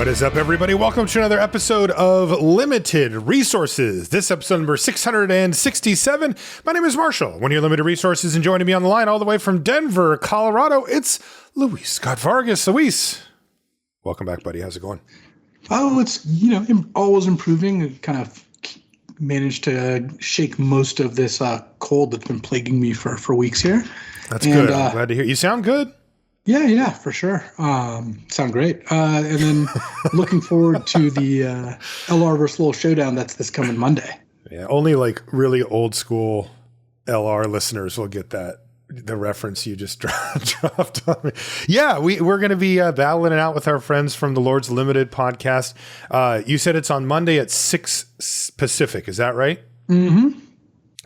What is up, everybody? Welcome to another episode of Limited Resources. This episode number 667. My name is Marshall, one of your Limited Resources, and joining me on the line all the way from Denver, Colorado, it's Luis Scott-Vargas. Luis, welcome back, buddy. How's it going? Oh, it's, always improving. I kind of managed to shake most of this cold that's been plaguing me for weeks here. That's good. I'm glad to hear. You sound good. Yeah, for sure. Sound great. And then looking forward to the LR versus Little Showdown that's this coming Monday. Yeah, only like really old school LR listeners will get that, the reference you just dropped on me. Yeah, we're going to be battling it out with our friends from the Lord's Limited podcast. You said it's on Monday at 6 Pacific. Is that right? Mm-hmm.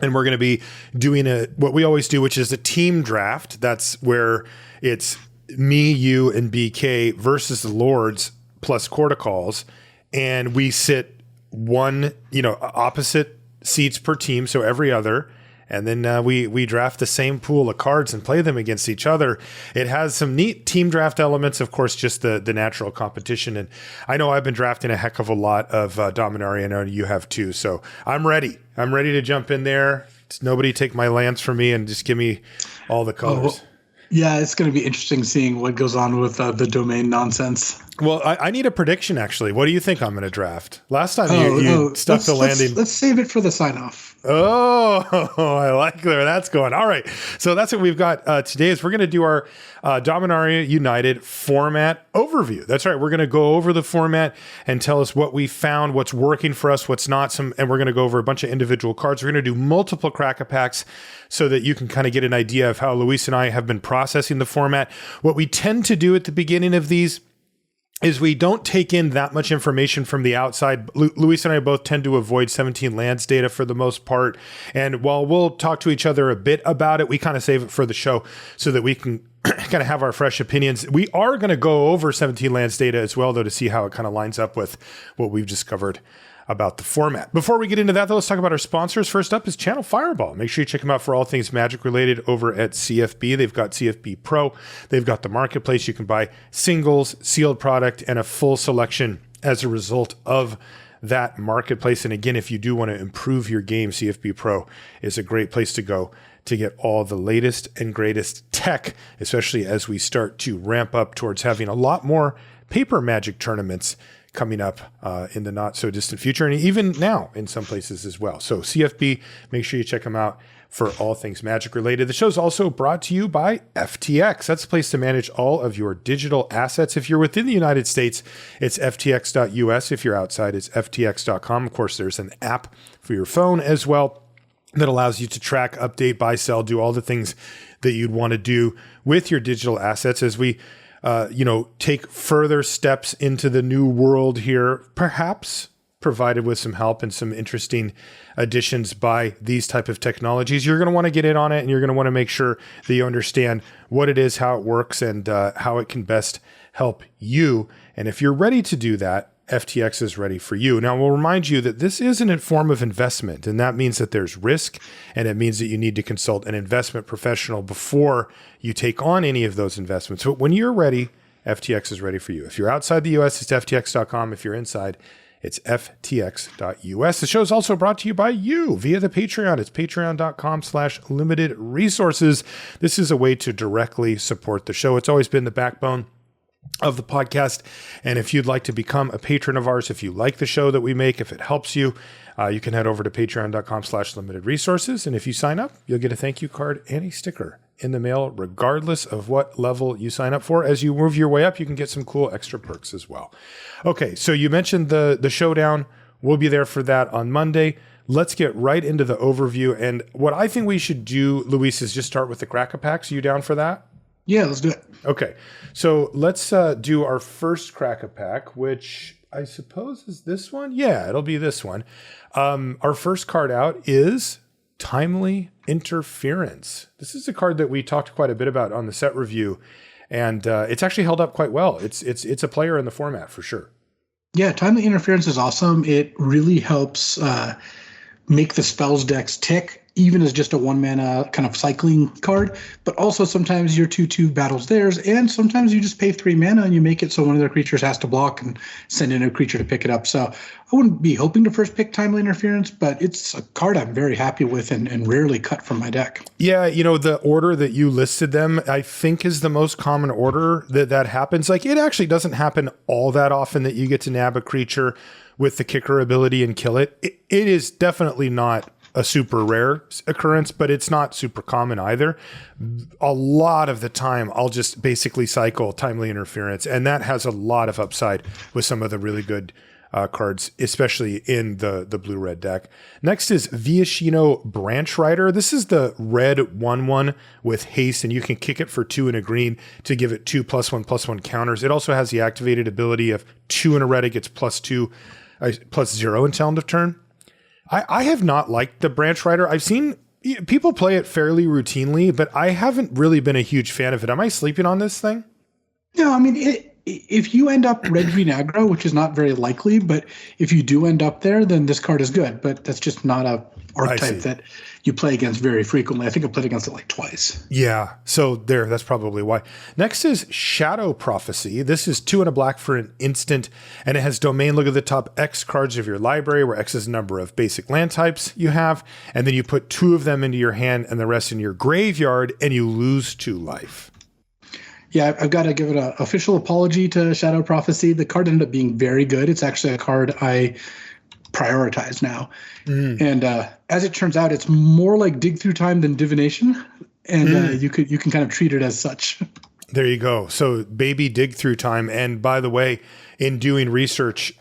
And we're going to be doing what we always do, which is a team draft. That's where it's me, you, and BK versus the Lords plus Corticals. And we sit opposite seats per team, so every other. And then we draft the same pool of cards and play them against each other. It has some neat team draft elements, of course, just the natural competition. And I know I've been drafting a heck of a lot of Dominaria. I know you have too. So I'm ready. I'm ready to jump in there. Nobody take my lance from me and just give me all the colors. Oh. Yeah, it's going to be interesting seeing what goes on with the domain nonsense. Well, I need a prediction, actually. What do you think I'm going to draft? Last time you stuck the landing. Let's save it for the sign-off. Oh, I like where that's going. All right. So that's what we've got today is we're going to do our Dominaria United format overview. That's right. We're going to go over the format and tell us what we found, what's working for us, what's not. And we're going to go over a bunch of individual cards. We're going to do multiple crack-a-packs so that you can kind of get an idea of how Luis and I have been processing the format. What we tend to do at the beginning of these is we don't take in that much information from the outside. Luis and I both tend to avoid 17 lands data for the most part. And while we'll talk to each other a bit about it, we kind of save it for the show so that we can kind of have our fresh opinions. We are going to go over 17 lands data as well, though, to see how it kind of lines up with what we've discovered about the format. Before we get into that, though, let's talk about our sponsors. First up is Channel Fireball. Make sure you check them out for all things Magic related over at CFB. They've got CFB Pro. They've got the marketplace. You can buy singles, sealed product, and a full selection as a result of that marketplace. And again, if you do want to improve your game, CFB Pro is a great place to go to get all the latest and greatest tech, especially as we start to ramp up towards having a lot more paper Magic tournaments coming up in the not so distant future, and even now in some places as well. So CFB, make sure you check them out for all things Magic related. The show is also brought to you by FTX. That's a place to manage all of your digital assets. If you're within the United States, it's ftx.us. If you're outside, it's ftx.com. Of course, there's an app for your phone as well that allows you to track, update, buy, sell, do all the things that you'd want to do with your digital assets as we take further steps into the new world here, perhaps provided with some help and some interesting additions by these type of technologies. You're going to want to get in on it, and you're going to want to make sure that you understand what it is, how it works, and how it can best help you. And if you're ready to do that, FTX is ready for you. Now, we'll remind you that this is a form of investment, and that means that there's risk, and it means that you need to consult an investment professional before you take on any of those investments. So when you're ready, FTX is ready for you. If you're outside the US, it's ftx.com. If you're inside, it's ftx.us. The show is also brought to you by you via the Patreon. It's patreon.com/limited resources. This is a way to directly support the show. It's always been the backbone of the podcast. And if you'd like to become a patron of ours, if you like the show that we make, if it helps you, you can head over to patreon.com/limited resources. And if you sign up, you'll get a thank you card and a sticker in the mail, regardless of what level you sign up for. As you move your way up, you can get some cool extra perks as well. Okay, so you mentioned the showdown. We'll be there for that on Monday. Let's get right into the overview. And what I think we should do, Luis, is just start with the crack-a-packs. Are you down for that? Yeah, let's do it. Okay, so let's do our first crack-a-pack, which I suppose is this one. Yeah, it'll be this one. Our first card out is Timely Interference. This is a card that we talked quite a bit about on the set review, and it's actually held up quite well. It's a player in the format for sure. Yeah, Timely Interference is awesome. It really helps make the spells decks tick. even as just a 1-mana kind of cycling card, but also sometimes your 2/2 battles theirs, and sometimes you just pay 3 mana and you make it so one of their creatures has to block and send in a creature to pick it up. So I wouldn't be hoping to first pick Timely Interference, but it's a card I'm very happy with and rarely cut from my deck. Yeah, the order that you listed them, I think is the most common order that happens. Like, it actually doesn't happen all that often that you get to nab a creature with the kicker ability and kill it. It is definitely not a super rare occurrence, but it's not super common either. A lot of the time, I'll just basically cycle Timely Interference, and that has a lot of upside with some of the really good cards, especially in the blue-red deck. Next is Viashino Branch Rider. This is the red 1/1 with haste, and you can kick it for 2 and a green to give it 2 +1/+1 counters. It also has the activated ability of 2 and a red, it gets +2, +0 until end of turn. I have not liked the Branch Rider. I've seen people play it fairly routinely, but I haven't really been a huge fan of it. Am I sleeping on this thing? No, I mean, if you end up red-green aggro, which is not very likely, but if you do end up there, then this card is good. But that's just not a archetype that you play against very frequently. I think I played against it like twice. Yeah, so that's probably why. Next is Shadow Prophecy. This is 2 and a black for an instant, and it has domain. Look at the top X cards of your library, where X is the number of basic land types you have, and then you put 2 of them into your hand and the rest in your graveyard, and you lose 2 life. Yeah, I've got to give it an official apology to Shadow Prophecy. The card ended up being very good. It's actually a card I prioritize now. And as it turns out, it's more like Dig Through Time than Divination. And you can kind of treat it as such. There you go. So baby Dig Through Time. And by the way, in doing research,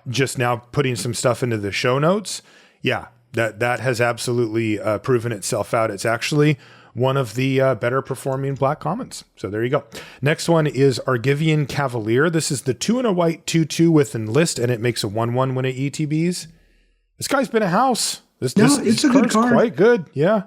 just now putting some stuff into the show notes, yeah, that has absolutely proven itself out. It's actually one of the better performing black commons. So there you go. Next one is Argivian Cavalier. This is the 2 and a white 2/2 with Enlist, and it makes a 1/1 when it ETBs. This guy's been a house. This it's a good card. Quite good. Yeah.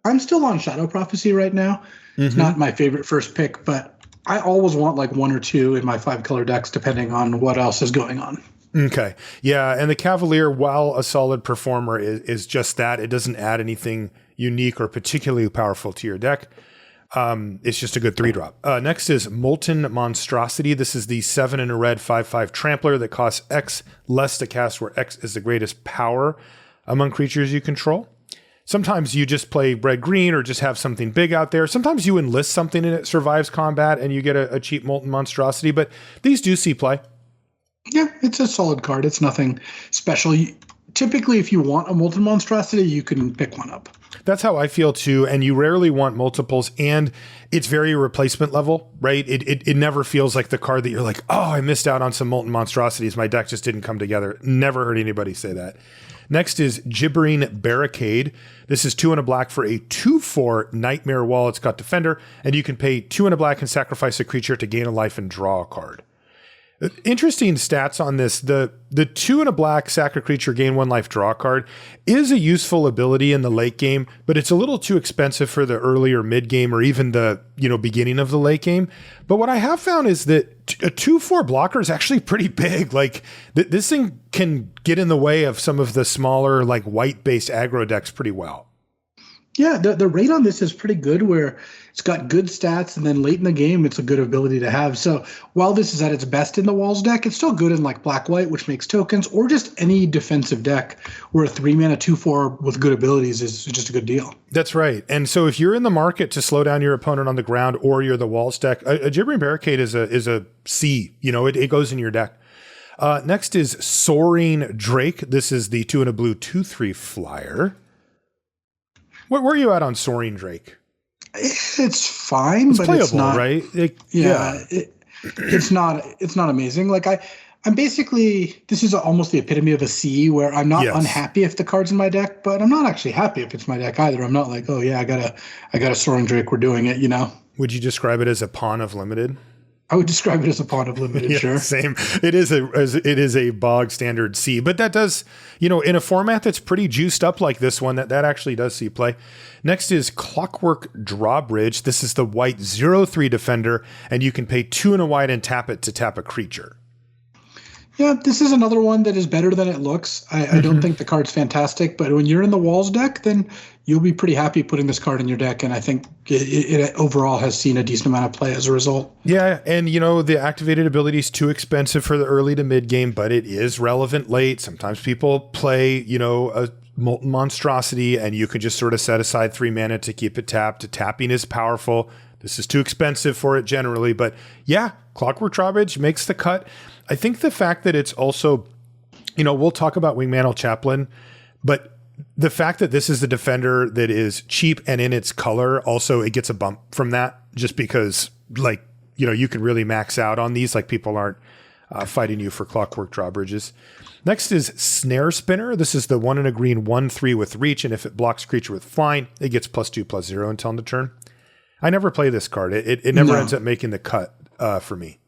I'm still on Shadow Prophecy right now. It's not my favorite first pick, but I always want like 1 or 2 in my 5-color decks, depending on what else is going on. Okay. Yeah. And the Cavalier, while a solid performer, is just that. It doesn't add anything unique or particularly powerful to your deck. It's just a good 3-drop. Next is Molten Monstrosity. This is the 7 and a red 5/5 trampler that costs X less to cast, where X is the greatest power among creatures you control. Sometimes you just play red-green or just have something big out there. Sometimes you enlist something and it survives combat and you get a cheap Molten Monstrosity, but these do see play. Yeah, it's a solid card. It's nothing special. Typically, if you want a Molten Monstrosity, you can pick one up. That's how I feel too. And you rarely want multiples, and it's very replacement level, right? It never feels like the card that you're like, oh, I missed out on some Molten Monstrosities. My deck just didn't come together. Never heard anybody say that. Next is Gibbering Barricade. This is 2 and a black for a 2/4 Nightmare Wall. It's got Defender, and you can pay 2 and a black and sacrifice a creature to gain a life and draw a card. Interesting stats on this. The 2 and a black sack a creature, gain 1 life, draw card is a useful ability in the late game, but it's a little too expensive for the early or mid game or even the beginning of the late game. But what I have found is that a 2/4 blocker is actually pretty big. Like this thing can get in the way of some of the smaller like white based aggro decks pretty well. Yeah, the rate on this is pretty good, where it's got good stats, and then late in the game, it's a good ability to have. So while this is at its best in the Walls deck, it's still good in like black-white, which makes tokens, or just any defensive deck where a 3-mana 2/4 with good abilities is just a good deal. That's right. And so if you're in the market to slow down your opponent on the ground, or you're the Walls deck, a Gibbering Barricade is a C. It goes in your deck. Next is Soaring Drake. This is the 2 and a blue 2/3 flyer. Where are you at on Soaring Drake? It's fine, it's but playable, it's not right. It's not amazing. Like I'm basically, this is almost the epitome of a C, where I'm not unhappy if the card's in my deck, but I'm not actually happy if it's my deck either. I'm not like, oh yeah, I got a Soaring Drake. We're doing it. Would you describe it as a pawn of limited? I would describe it as a pawn of limited, sure. Same. It is a bog standard C, but that does, in a format that's pretty juiced up like this one, that actually does see play. Next is Clockwork Drawbridge. This is the white 0/3 defender, and you can pay 2 and a white and tap it to tap a creature. Yeah, this is another one that is better than it looks. I don't think the card's fantastic, but when you're in the Walls deck, then you'll be pretty happy putting this card in your deck, and I think it overall has seen a decent amount of play as a result. Yeah, and the activated ability is too expensive for the early to mid game, but it is relevant late. Sometimes people play, a Molten Monstrosity, and you can just sort of set aside 3 mana to keep it tapped. Tapping is powerful. This is too expensive for it generally, but yeah, Clockwork Drawbridge makes the cut. I think the fact that it's also, we'll talk about Wingmantle Chaplain, but the fact that this is the defender that is cheap and in its color, also it gets a bump from that just because you can really max out on these. Like people aren't fighting you for Clockwork Drawbridges. Next is Snare Spinner. This is the 1 and a green 1/3 with reach. And if it blocks creature with flying, it gets +2/+0 until end of turn. I never play this card. It never ends up making the cut for me.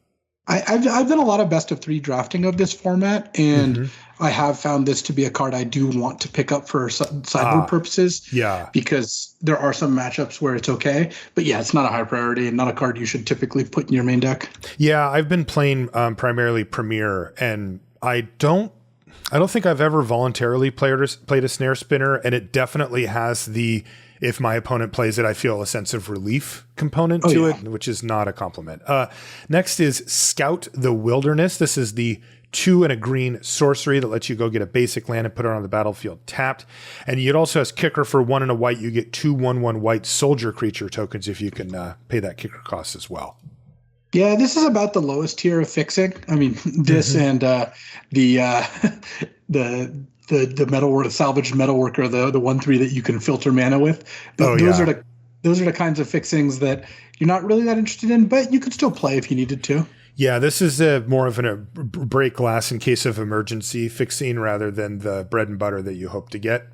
I've done a lot of best of 3 drafting of this format, and I have found this to be a card I do want to pick up for sideboard purposes. Yeah. Because there are some matchups where it's okay. But yeah, it's not a high priority and not a card you should typically put in your main deck. Yeah, I've been playing primarily Premier, and I don't think I've ever voluntarily played a Snare Spinner, and it definitely has the if my opponent plays it, I feel a sense of relief component to it, which is not a compliment. Next is Scout the Wilderness. This is the 2 and a green sorcery that lets you go get a basic land and put it on the battlefield tapped. And it also has kicker for 1 and a white. You get 2 1/1 white soldier creature tokens if you can pay that kicker cost as well. Yeah, this is about the lowest tier of fixing. I mean, this and the metalwork, salvaged metalworker, the 1/3 that you can filter mana with. Those are the kinds of fixings that you're not really that interested in, but you could still play if you needed to. Yeah, this is more of a break glass in case of emergency fixing rather than the bread and butter that you hope to get.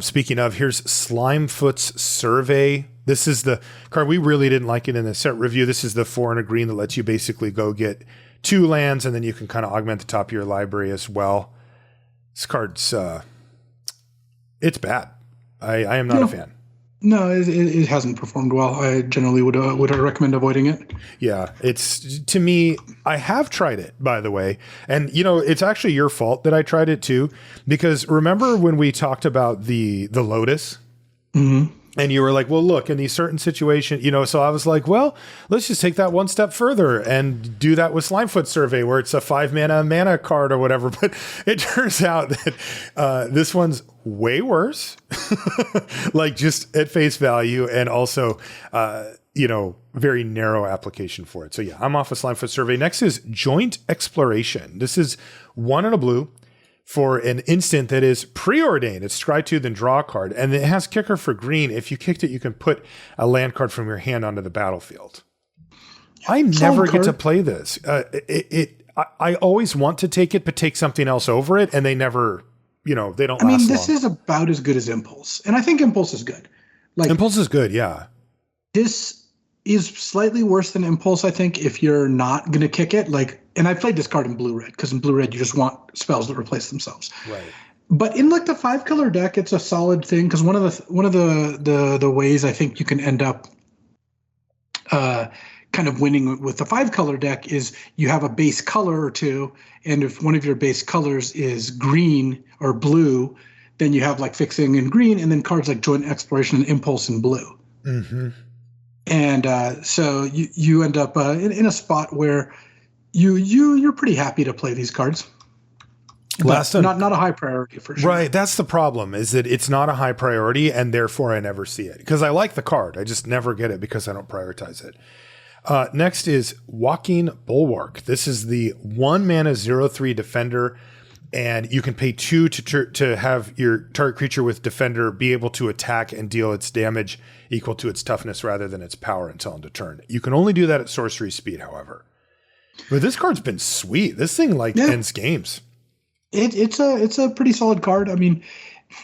Speaking of, here's Slimefoot's Survey. This is the card we really didn't like it in the set review. This is the 4 and a green that lets you basically go get 2 lands, and then you can kind of augment the top of your library as well. This card's it's bad. I am not a fan. No, it hasn't performed well. I generally would recommend avoiding it. Yeah, it's to me. I have tried it, by the way, and it's actually your fault that I tried it too, because remember when we talked about the Lotus, and you were like, "Well, look, in these certain situations, So I was like, "Well, let's just take that one step further and do that with Slimefoot Survey, where it's a 5 mana card or whatever." But it turns out that this one's way worse, like just at face value, and also, very narrow application for it. So yeah, I'm off of Slimefoot Survey. Next is Joint Exploration. This is 1 and a blue for an instant that is preordained. It's Scry-Tooth and draw a card, and it has kicker for green. If you kicked it, you can put a land card from your hand onto the battlefield. I never get to play this. I always want to take it, but take something else over it, and they never, they don't last long. I mean, this is about as good as Impulse, and I think Impulse is good. Impulse is good, yeah. This is slightly worse than Impulse, I think, if you're not going to kick it. And I played this card in blue-red, because in blue-red, you just want spells that replace themselves. Right. But in the 5-color deck, it's a solid thing, because one of the ways I think you can end up kind of winning with the 5-color deck is you have a base color or two, and if one of your base colors is green or blue, then you have fixing in green, and then cards like Joint Exploration and Impulse in blue. Mm-hmm. And so you end up in a spot where you're pretty happy to play these cards. Not a high priority for sure. Right, that's the problem, is that it's not a high priority, and therefore I never see it. Because I like the card, I just never get it because I don't prioritize it. Next is Walking Bulwark. This is the 1 mana 0/3 defender, and you can pay 2 to have your target creature with defender be able to attack and deal its damage equal to its toughness rather than its power until end of turn. You can only do that at sorcery speed, however. But this card's been sweet. This thing ends games. It's a pretty solid card. I mean,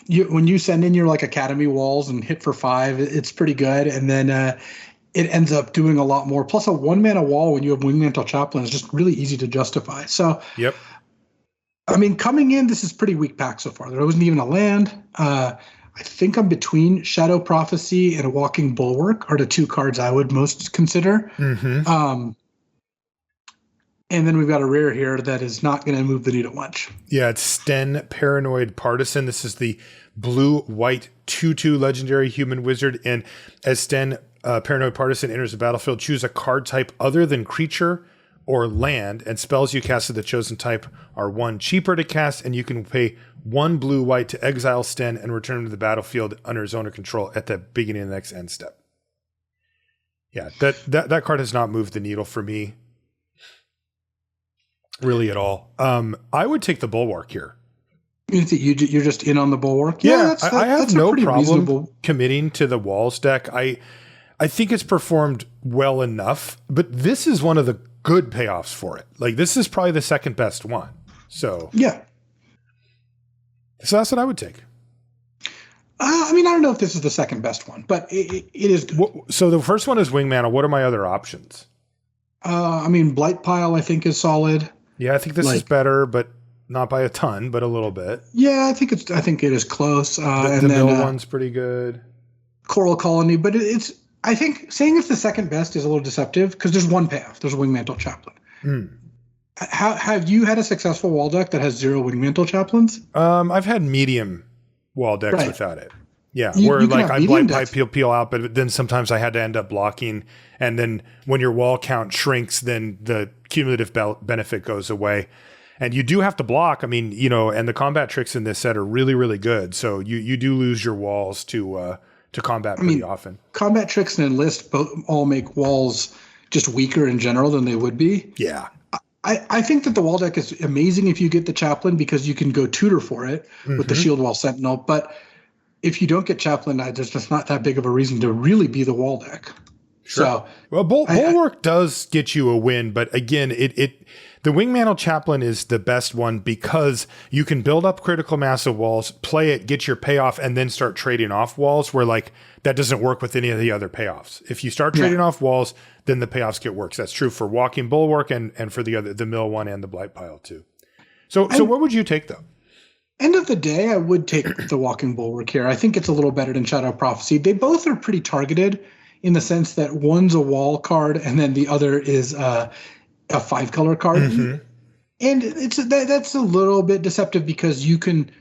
when you send in your Academy Walls and hit for 5, it's pretty good. And then it ends up doing a lot more. Plus, a 1 mana wall when you have Wingmantle Chaplain is just really easy to justify. So, yep. I mean, coming in, this is pretty weak pack so far. There wasn't even a land. I think I'm between Shadow Prophecy and Walking Bulwark are the 2 cards I would most consider. Mm-hmm. And then we've got a rare here that is not going to move the needle much. Yeah, it's Sten Paranoid Partisan. This is the blue-white 2/2 legendary human wizard. And as Sten Paranoid Partisan enters the battlefield, choose a card type other than creature or land, and spells you cast of the chosen type are 1 cheaper to cast, and you can pay 1 blue-white to exile Sten and return him to the battlefield under his owner control at the beginning of the next end step. Yeah, that card has not moved the needle for me really at all. I would take the Bulwark here. You're just in on the Bulwark? Yeah, I have no problem committing to the Walls deck. I think it's performed well enough, but this is one of the good payoffs for it. Like, this is probably the second best one. So yeah. So that's what I would take. I don't know if this is the second best one, but it is good. So the first one is Wingmantle. What are my other options? Blight Pile, I think, is solid. Yeah, I think this is better, but not by a ton, but a little bit. Yeah, I think it is close. The mill one's pretty good. Coral Colony, but I think saying it's the second best is a little deceptive because there's one payoff. There's a Wingmantle Chaplain. Have you had a successful wall deck that has 0 Wingmantle Chaplains? I've had medium wall decks without it. Yeah, where like I blight pipe peel out, but then sometimes I had to end up blocking, and then when your wall count shrinks, then the cumulative benefit goes away, and you do have to block. And the combat tricks in this set are really, really good. So you do lose your walls to combat pretty often. Combat tricks and enlist both all make walls just weaker in general than they would be. Yeah. I think that the wall deck is amazing if you get the Chaplain because you can go tutor for it with the Shield Wall Sentinel, but if you don't get Chaplain, there's just not that big of a reason to really be the wall deck. Sure. So, well, Bulwark does get you a win, but again, the Wingmantle Chaplain is the best one because you can build up critical mass of walls, play it, get your payoff, and then start trading off walls where like that doesn't work with any of the other payoffs. If you start trading off walls, then the payoffs get worse. That's true for Walking Bulwark and for the mill one and the Blight Pile too. So what would you take though? End of the day, I would take the Walking Bulwark here. I think it's a little better than Shadow Prophecy. They both are pretty targeted in the sense that one's a wall card and then the other is a 5-color card. And that's a little bit deceptive because you can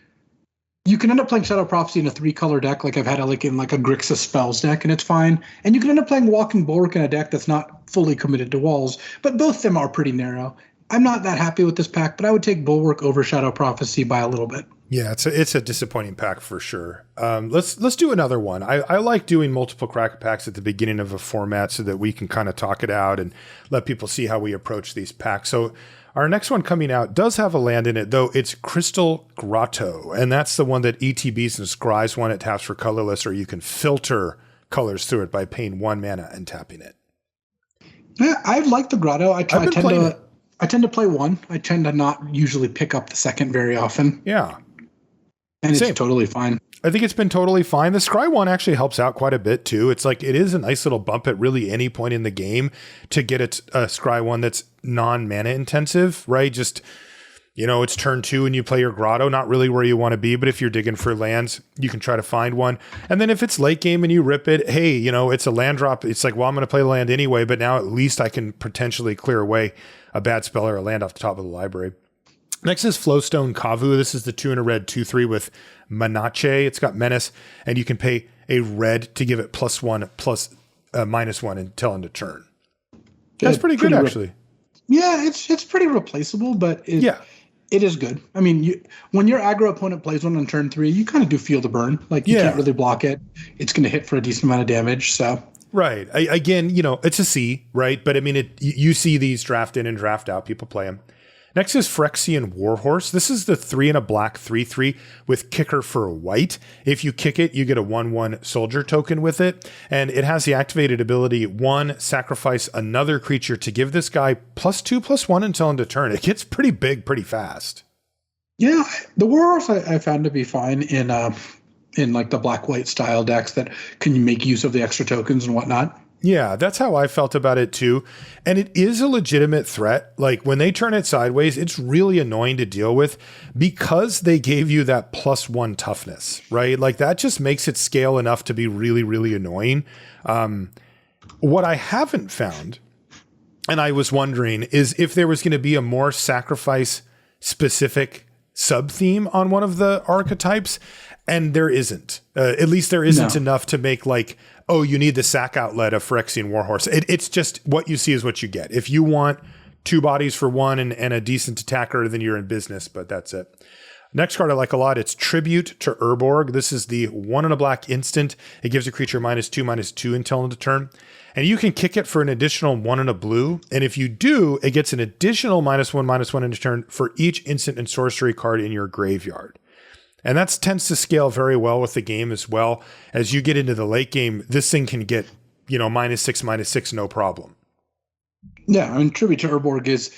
end up playing Shadow Prophecy in a 3-color deck, like I've had in like a Grixis Spells deck, and it's fine. And you can end up playing Walking Bulwark in a deck that's not fully committed to walls, but both of them are pretty narrow. I'm not that happy with this pack, but I would take Bulwark over Shadow Prophecy by a little bit. Yeah, it's a disappointing pack for sure. Let's do another one. I like doing multiple crack packs at the beginning of a format so that we can kind of talk it out and let people see how we approach these packs. So our next one coming out does have a land in it, though. It's Crystal Grotto, and that's the one that ETBs and scries one. It taps for colorless, or you can filter colors through it by paying 1 mana and tapping it. Yeah, I like the Grotto. I tend to play one. I tend to not usually pick up the second very often. Yeah. And it's totally fine. I think it's been totally fine. The Scry one actually helps out quite a bit too. It's like, it is a nice little bump at really any point in the game to get a Scry one that's non-mana intensive, right? Just, it's turn 2 and you play your Grotto, not really where you want to be, but if you're digging for lands, you can try to find one. And then if it's late game and you rip it, hey, it's a land drop. It's like, well, I'm going to play the land anyway, but now at least I can potentially clear away a bad spell or a land off the top of the library. Next is Flowstone Kavu. This is the 2 and a red 2/3 with Manache. It's got Menace, and you can pay a red to give it +1 plus -1 until end of turn. That's pretty good, actually. Yeah, it's pretty replaceable, but it is good. I mean, when your aggro opponent plays one on turn 3, you kind of do feel the burn. Like, you can't really block it. It's going to hit for a decent amount of damage, so... Right. Again, it's a C, right? But, I mean, you see these draft in and draft out. People play them. Next is Phyrexian Warhorse. This is the 3 and a black 3/3 with kicker for white. If you kick it, you get a 1/1 soldier token with it. And it has the activated ability, 1, sacrifice another creature to give this guy +2/+1 until end of turn. It gets pretty big pretty fast. Yeah, the Warhorse I found to be fine in like the black-white style decks that can make use of the extra tokens and whatnot. Yeah, that's how I felt about it too. And it is a legitimate threat. Like, when they turn it sideways, it's really annoying to deal with because they gave you that +1 toughness, right? Like, that just makes it scale enough to be really, really annoying. What I haven't found and I was wondering, is if there was going to be a more sacrifice specific sub theme on one of the archetypes, and there isn't. At least there isn't enough to make like, oh, you need the sack outlet of Phyrexian Warhorse. It's just what you see is what you get. If you want 2 bodies for 1 and a decent attacker, then you're in business, but that's it. Next card I like a lot. It's Tribute to Urborg. This is the 1 and a black instant. It gives a creature -2/-2 until end of turn. And you can kick it for an additional 1 and a blue. And if you do, it gets an additional -1/-1 end of turn for each instant and sorcery card in your graveyard. And that tends to scale very well with the game as well. As you get into the late game, this thing can get, -6/-6, no problem. Yeah, I mean, Tribute to Urborg is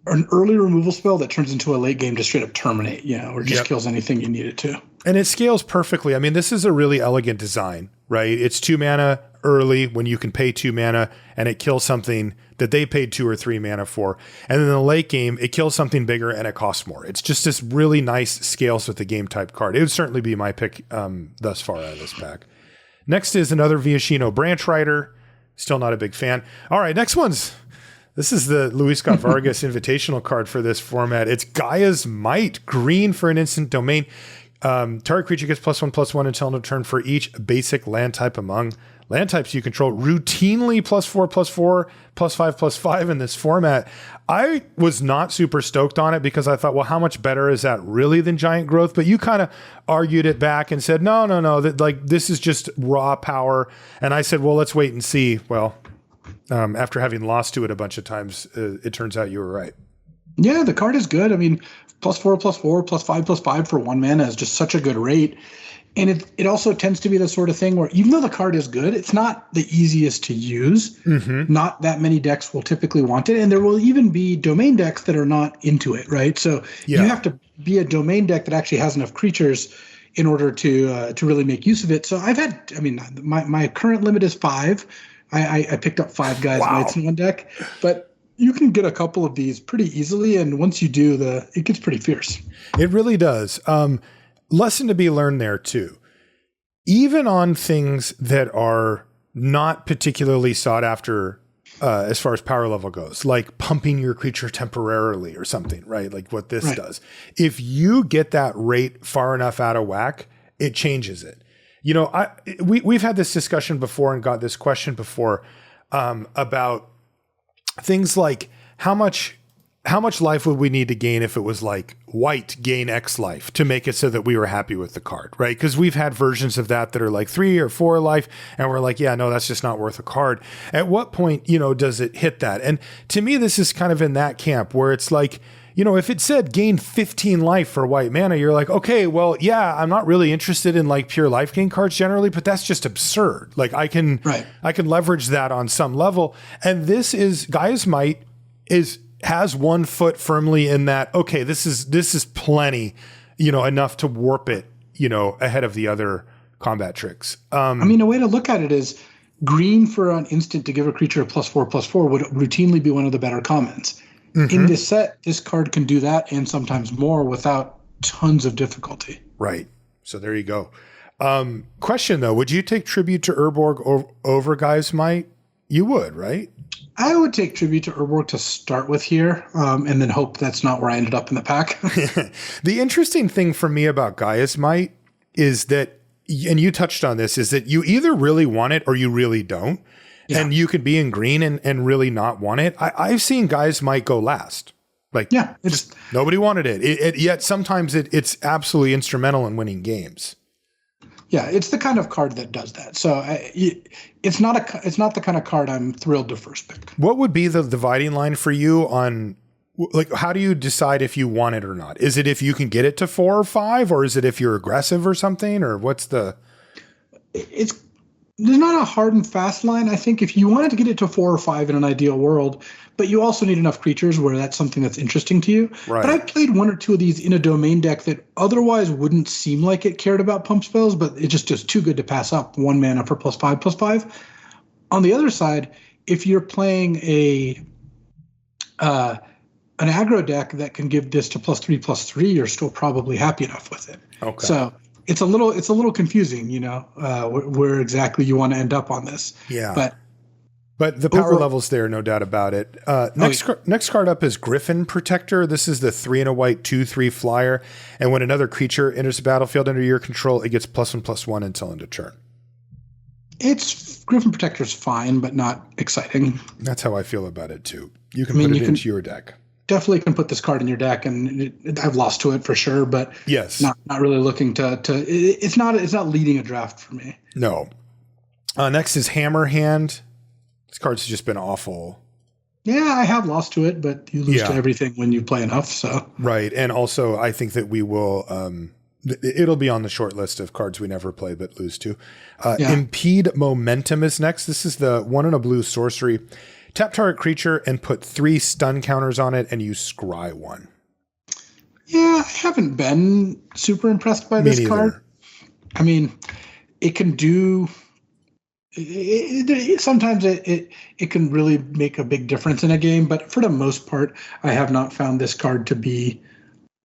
an early removal spell that turns into a late game to straight up terminate, or just kills anything you need it to. And it scales perfectly. I mean, this is a really elegant design, right? It's 2 mana early when you can pay 2 mana and it kills something that they paid 2 or 3 mana for. And then in the late game, it kills something bigger and it costs more. It's just this really nice scales with the game type card. It would certainly be my pick thus far out of this pack. Next is another Viashino Branch Rider. Still not a big fan. All right, this is the Luis Scott-Vargas invitational card for this format. It's Gaia's Might, green for an instant domain. Target creature gets +1/+1 until end of turn for each basic land type among land types you control. Routinely +4/+4, +5/+5 in this format. I was not super stoked on it because I thought, well, how much better is that really than Giant Growth? But you kind of argued it back and said, no, that this is just raw power. And I said, well, let's wait and see. Well, after having lost to it a bunch of times, it turns out you were right. Yeah, the card is good. I mean, +4/+4, +5/+5 for 1 mana is just such a good rate. And it also tends to be the sort of thing where even though the card is good, it's not the easiest to use. Mm-hmm. Not that many decks will typically want it. And there will even be domain decks that are not into it, right? So you have to be a domain deck that actually has enough creatures in order to really make use of it. So my current limit is 5. I picked up 5 Gaia's Mights in one deck, but you can get a couple of these pretty easily. And once you do, it gets pretty fierce. It really does. Lesson to be learned there too. Even on things that are not particularly sought after as far as power level goes, like pumping your creature temporarily or something, right? Like what this does. If you get that rate far enough out of whack, it changes it. We've had this discussion before and got this question before about things like how much life would we need to gain if it was like white gain X life to make it so that we were happy with the card, right? Because we've had versions of that are like 3 or 4 life, and we're like, yeah, no, that's just not worth a card. At what point, does it hit that? And to me, this is kind of in that camp where it's like, if it said gain 15 life for white mana, you're like, okay, well, yeah, I'm not really interested in like pure life gain cards generally, but that's just absurd. Like I can leverage that on some level. And this is Gaia's Might has one foot firmly in that, okay, this is plenty, enough to warp it, ahead of the other combat tricks. A way to look at it is green for an instant to give a creature a +4/+4 would routinely be one of the better commons. Mm-hmm. In this set, this card can do that and sometimes more without tons of difficulty. Right. So there you go. Question though, would you take Tribute to Urborg over Gaia's Might? You would, right? I would take Tribute to Urborg to start with here, and then hope that's not where I ended up in the pack. The interesting thing for me about Gaia's Might is that, and you touched on this, is that you either really want it or you really don't. Yeah. And you could be in green and really not want it. I've seen Gaia's Might go last. Like, just nobody wanted it. Yet sometimes it's absolutely instrumental in winning games. Yeah, it's the kind of card that does that. So it's not the kind of card I'm thrilled to first pick. What would be the dividing line for you on, like, how do you decide if you want it or not? Is it if you can get it to 4 or 5, or is it if you're aggressive or something, or what's the? There's not a hard and fast line. I think if you wanted to get it to 4 or 5 in an ideal world, but you also need enough creatures where that's something that's interesting to you. Right. But I played 1 or 2 of these in a domain deck that otherwise wouldn't seem like it cared about pump spells, but it just is too good to pass up 1 mana for +5/+5. On the other side, if you're playing an aggro deck that can give this to +3/+3, you're still probably happy enough with it. Okay. So it's a little confusing, where exactly you want to end up on this. Yeah. But But the power level's there, no doubt about it. Next card up is Griffin Protector. This is the 3 and a white 2/3 flyer. And when another creature enters the battlefield under your control, it gets +1/+1 until end of turn. Griffin Protector's fine, but not exciting. That's how I feel about it too. You can put it into your deck. Definitely can put this card in your deck, and I've lost to it for sure. But yes, not really looking to. It's not leading a draft for me. No. Next is Hammer Hand. This card's just been awful. Yeah, I have lost to it, but you lose to everything when you play enough. So right, and also I think that we will. It'll be on the short list of cards we never play but lose to. Impede Momentum is next. This is the 1 and a blue sorcery. Tap target creature and put 3 stun counters on it, and you scry 1. Yeah, I haven't been super impressed by this card. I mean, it can do. Sometimes it can really make a big difference in a game, but for the most part, I have not found this card to be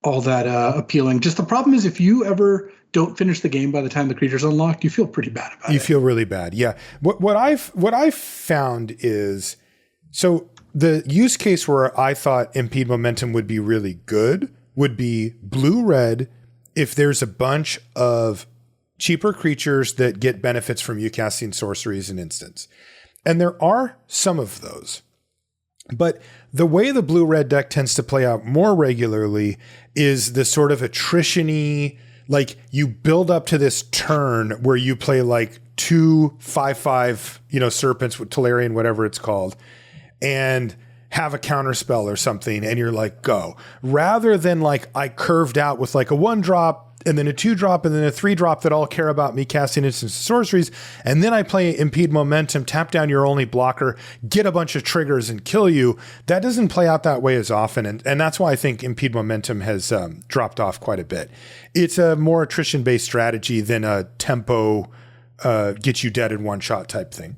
all that appealing. Just the problem is if you ever don't finish the game by the time the creature's unlocked, you feel pretty bad about it. You feel really bad. Yeah. What I've found is, so the use case where I thought Impede Momentum would be really good would be blue-red if there's a bunch of cheaper creatures that get benefits from you casting sorceries and instants. And there are some of those. But the way the blue-red deck tends to play out more regularly is the sort of attrition-y, like you build up to this turn where you play like 2 5/5, serpents with Tolarian, whatever it's called, and have a counter spell or something, and you're like, go. Rather than like I curved out with like a 1-drop, and then a 2-drop, and then a 3-drop that all care about me casting instants and sorceries, and then I play Impede Momentum, tap down your only blocker, get a bunch of triggers, and kill you. That doesn't play out that way as often, and that's why I think Impede Momentum has dropped off quite a bit. It's a more attrition-based strategy than a tempo get you dead in one shot type thing.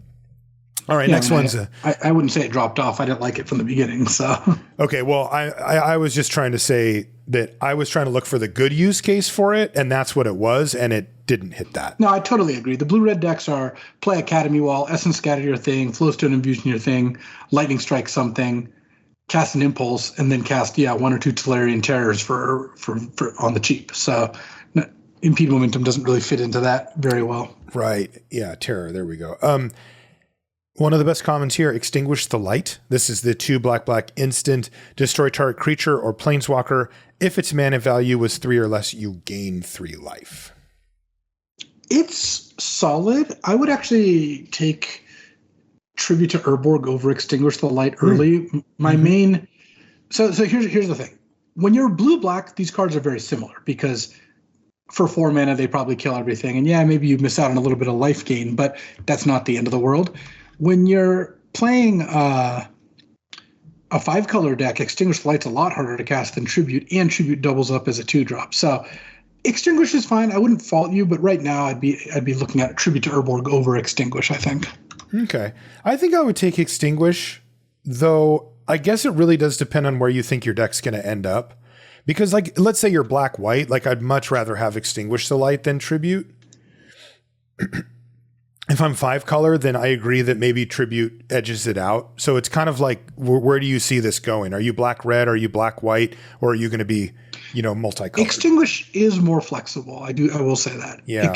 All right, next one's I wouldn't say it dropped off. I didn't like it from the beginning. So okay, well, I was just trying to say that I was trying to look for the good use case for it, and that's what it was, and it didn't hit that. No, I totally agree. The blue-red decks are play Academy Wall, Essence Scatter your thing, Flowstone Infusion your thing, Lightning Strike something, cast an Impulse, and then cast 1 or 2 Tolarian Terrors for on the cheap. So Impede Momentum doesn't really fit into that very well. Right. Yeah, Terror. There we go. One of the best commons here, Extinguish the Light. This is the 2 black instant, destroy target creature or planeswalker. If its mana value was 3 or less, you gain 3 life. It's solid. I would actually take Tribute to Urborg over Extinguish the Light early. My main... So here's the thing. When you're blue-black, these cards are very similar because for 4 mana, they probably kill everything. And maybe you miss out on a little bit of life gain, but that's not the end of the world. When you're playing a 5-color deck, Extinguish the Light's a lot harder to cast than Tribute, and Tribute doubles up as a 2-drop. So Extinguish is fine. I wouldn't fault you, but right now I'd be looking at Tribute to Urborg over Extinguish, I think. Okay. I think I would take Extinguish, though I guess it really does depend on where you think your deck's going to end up. Because like, let's say you're black-white, like I'd much rather have Extinguish the Light than Tribute. If I'm 5-color, then I agree that maybe Tribute edges it out. So it's kind of like, where do you see this going? Are you black-red? Are you black-white? Or are you going to be, multicolored? Extinguish is more flexible. I will say that. Yeah.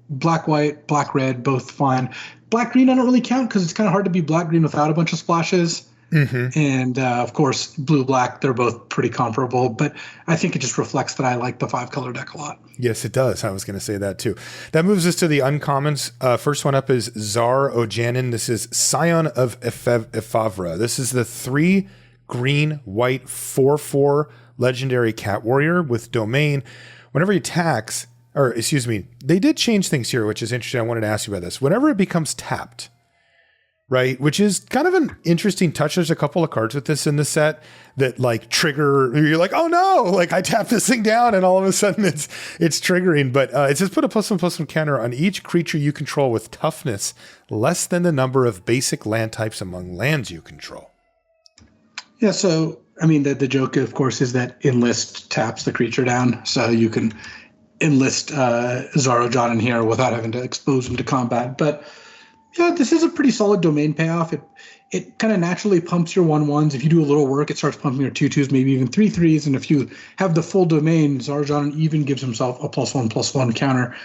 Black-white, black-red, both fine. Black-green, I don't really count because it's kind of hard to be black-green without a bunch of splashes. Mm-hmm. And of course, blue-black, they're both pretty comparable. But I think it just reflects that I like the 5-color deck a lot. Yes, it does. I was going to say that too. That moves us to the uncommons. First one up is Zar Ojanin. This is Scion of Efavra. This is the 3 green-white 4/4 legendary cat warrior with domain. Whenever he attacks, they did change things here, which is interesting. I wanted to ask you about this. Whenever it becomes tapped, right, which is kind of an interesting touch. There's a couple of cards with this in the set that like trigger, you're like, oh no, like I tap this thing down and all of a sudden it's triggering. But it says put a +1/+1 counter on each creature you control with toughness less than the number of basic land types among lands you control. Yeah, so I mean the joke of course is that enlist taps the creature down, so you can enlist Zar Ojanin here without having to expose him to combat. But Yeah, this is a pretty solid domain payoff. It kind of naturally pumps your 1/1s. If you do a little work, it starts pumping your 2/2s, maybe even 3/3s. And if you have the full domain, Zarjan even gives himself a +1/+1 counter.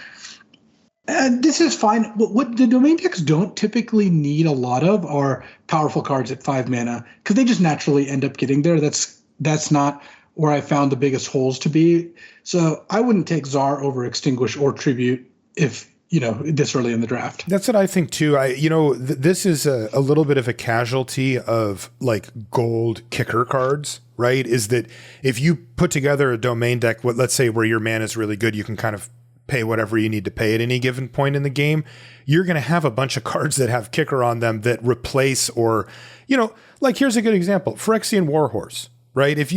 This is fine. What the domain decks don't typically need a lot of are powerful cards at 5 mana, because they just naturally end up getting there. That's not where I found the biggest holes to be. So I wouldn't take Zar over Extinguish or Tribute if, this early in the draft. That's what I think too. This is a little bit of a casualty of like gold kicker cards, right? Is that if you put together a domain deck, let's say where your mana is really good, you can kind of pay whatever you need to pay at any given point in the game. You're going to have a bunch of cards that have kicker on them that replace, or, like here's a good example, Phyrexian Warhorse. Right. If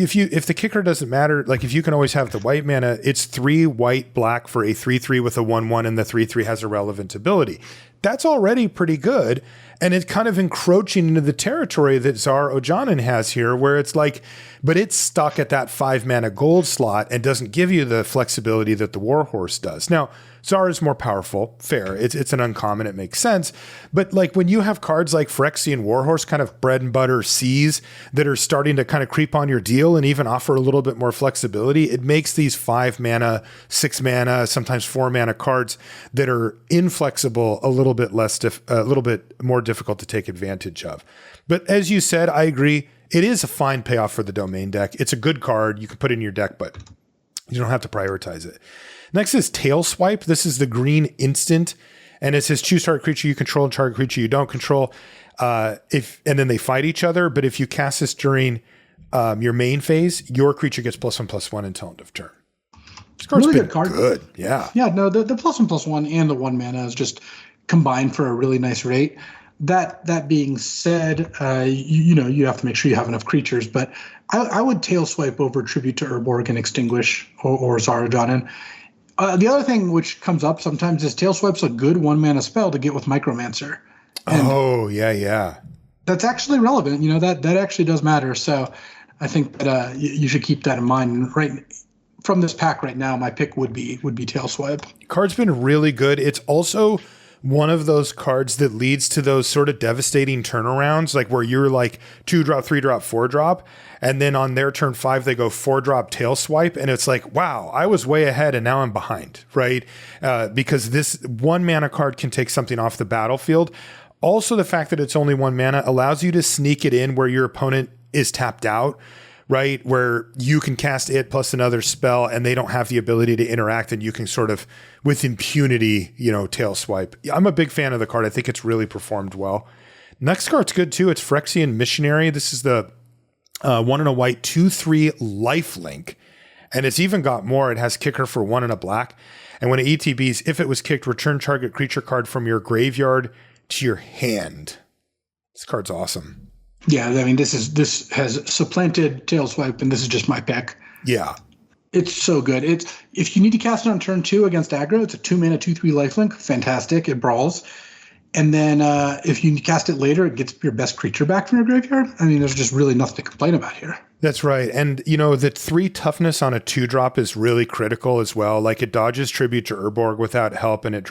the kicker doesn't matter, like if you can always have the white mana, it's 3 white black for a 3/3 with a 1/1, and the 3/3 has a relevant ability. That's already pretty good. And it's kind of encroaching into the territory that Zar Ojanen has here, where it's like, but it's stuck at that 5 mana gold slot and doesn't give you the flexibility that the Warhorse does. Now, Zar is more powerful, fair. It's an uncommon, it makes sense. But like when you have cards like Phyrexian Warhorse, kind of bread and butter Cs that are starting to kind of creep on your deal and even offer a little bit more flexibility, it makes these 5 mana, 6 mana, sometimes 4 mana cards that are inflexible a little bit more difficult to take advantage of. But as you said, I agree. It is a fine payoff for the domain deck. It's a good card. You can put it in your deck, but you don't have to prioritize it. Next is Tail Swipe. This is the green instant, and it says choose target creature you control and target creature you don't control. And then they fight each other. But if you cast this during your main phase, your creature gets +1/+1 until end of turn. This card's really been good card. Good, yeah. Yeah, no, the +1/+1 and the 1 mana is just combined for a really nice rate. That being said, you have to make sure you have enough creatures, but I would Tail Swipe over Tribute to Urborg and Extinguish or Zar Ojanen. The other thing which comes up sometimes is Tail Swipe's a good 1 mana spell to get with Micromancer. And yeah. That's actually relevant. That actually does matter. So I think that you should keep that in mind. Right from this pack right now, my pick would be Tail Swipe. Card's been really good. It's also one of those cards that leads to those sort of devastating turnarounds, like where you're like 2-drop, 3-drop, 4-drop, and then on their turn 5 they go 4-drop Tail Swipe, and it's like, wow, I was way ahead and now I'm behind, right? Because this 1 mana card can take something off the battlefield. Also, the fact that it's only 1 mana allows you to sneak it in where your opponent is tapped out, right? Where you can cast it plus another spell and they don't have the ability to interact, and you can sort of, with impunity, Tail Swipe. I'm a big fan of the card. I think it's really performed well. Next card's good too. It's Phyrexian Missionary. This is the 1 and a white, 2/3 lifelink. And it's even got more. It has kicker for 1 and a black. And when it ETBs, if it was kicked, return target creature card from your graveyard to your hand. This card's awesome. Yeah, I mean, this has supplanted Tail Swipe, and this is just my pick. Yeah. It's so good. If you need to cast it on turn 2 against aggro, it's a 2 mana, 2/3 lifelink. Fantastic. It brawls. And then if you cast it later, it gets your best creature back from your graveyard. I mean, there's just really nothing to complain about here. That's right. And, the 3 toughness on a 2-drop is really critical as well. Like it dodges Tribute to Urborg without help, and it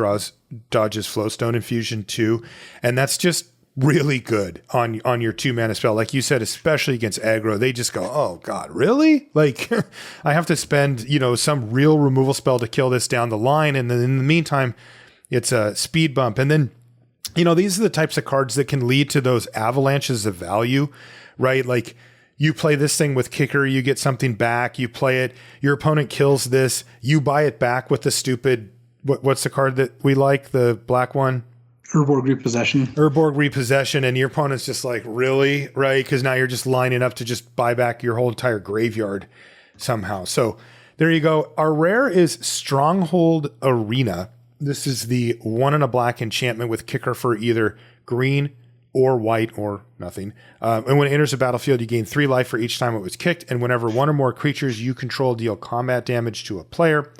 dodges Flowstone Infusion too. And that's just really good on your 2 mana spell. Like you said, especially against aggro, they just go, oh God, really? Like I have to spend, some real removal spell to kill this down the line. And then in the meantime, it's a speed bump. And then, these are the types of cards that can lead to those avalanches of value, right? Like you play this thing with kicker, you get something back, you play it, your opponent kills this, you buy it back with the stupid, what's the card that we like? The black one? Urborg Repossession, and your opponent's just like, really? Right? Because now you're just lining up to just buy back your whole entire graveyard somehow. So there you go. Our rare is Stronghold Arena. This is the 1 and a black enchantment with kicker for either green or white or nothing. And when it enters the battlefield, you gain 3 life for each time it was kicked. And whenever 1 or more creatures you control deal combat damage to a player,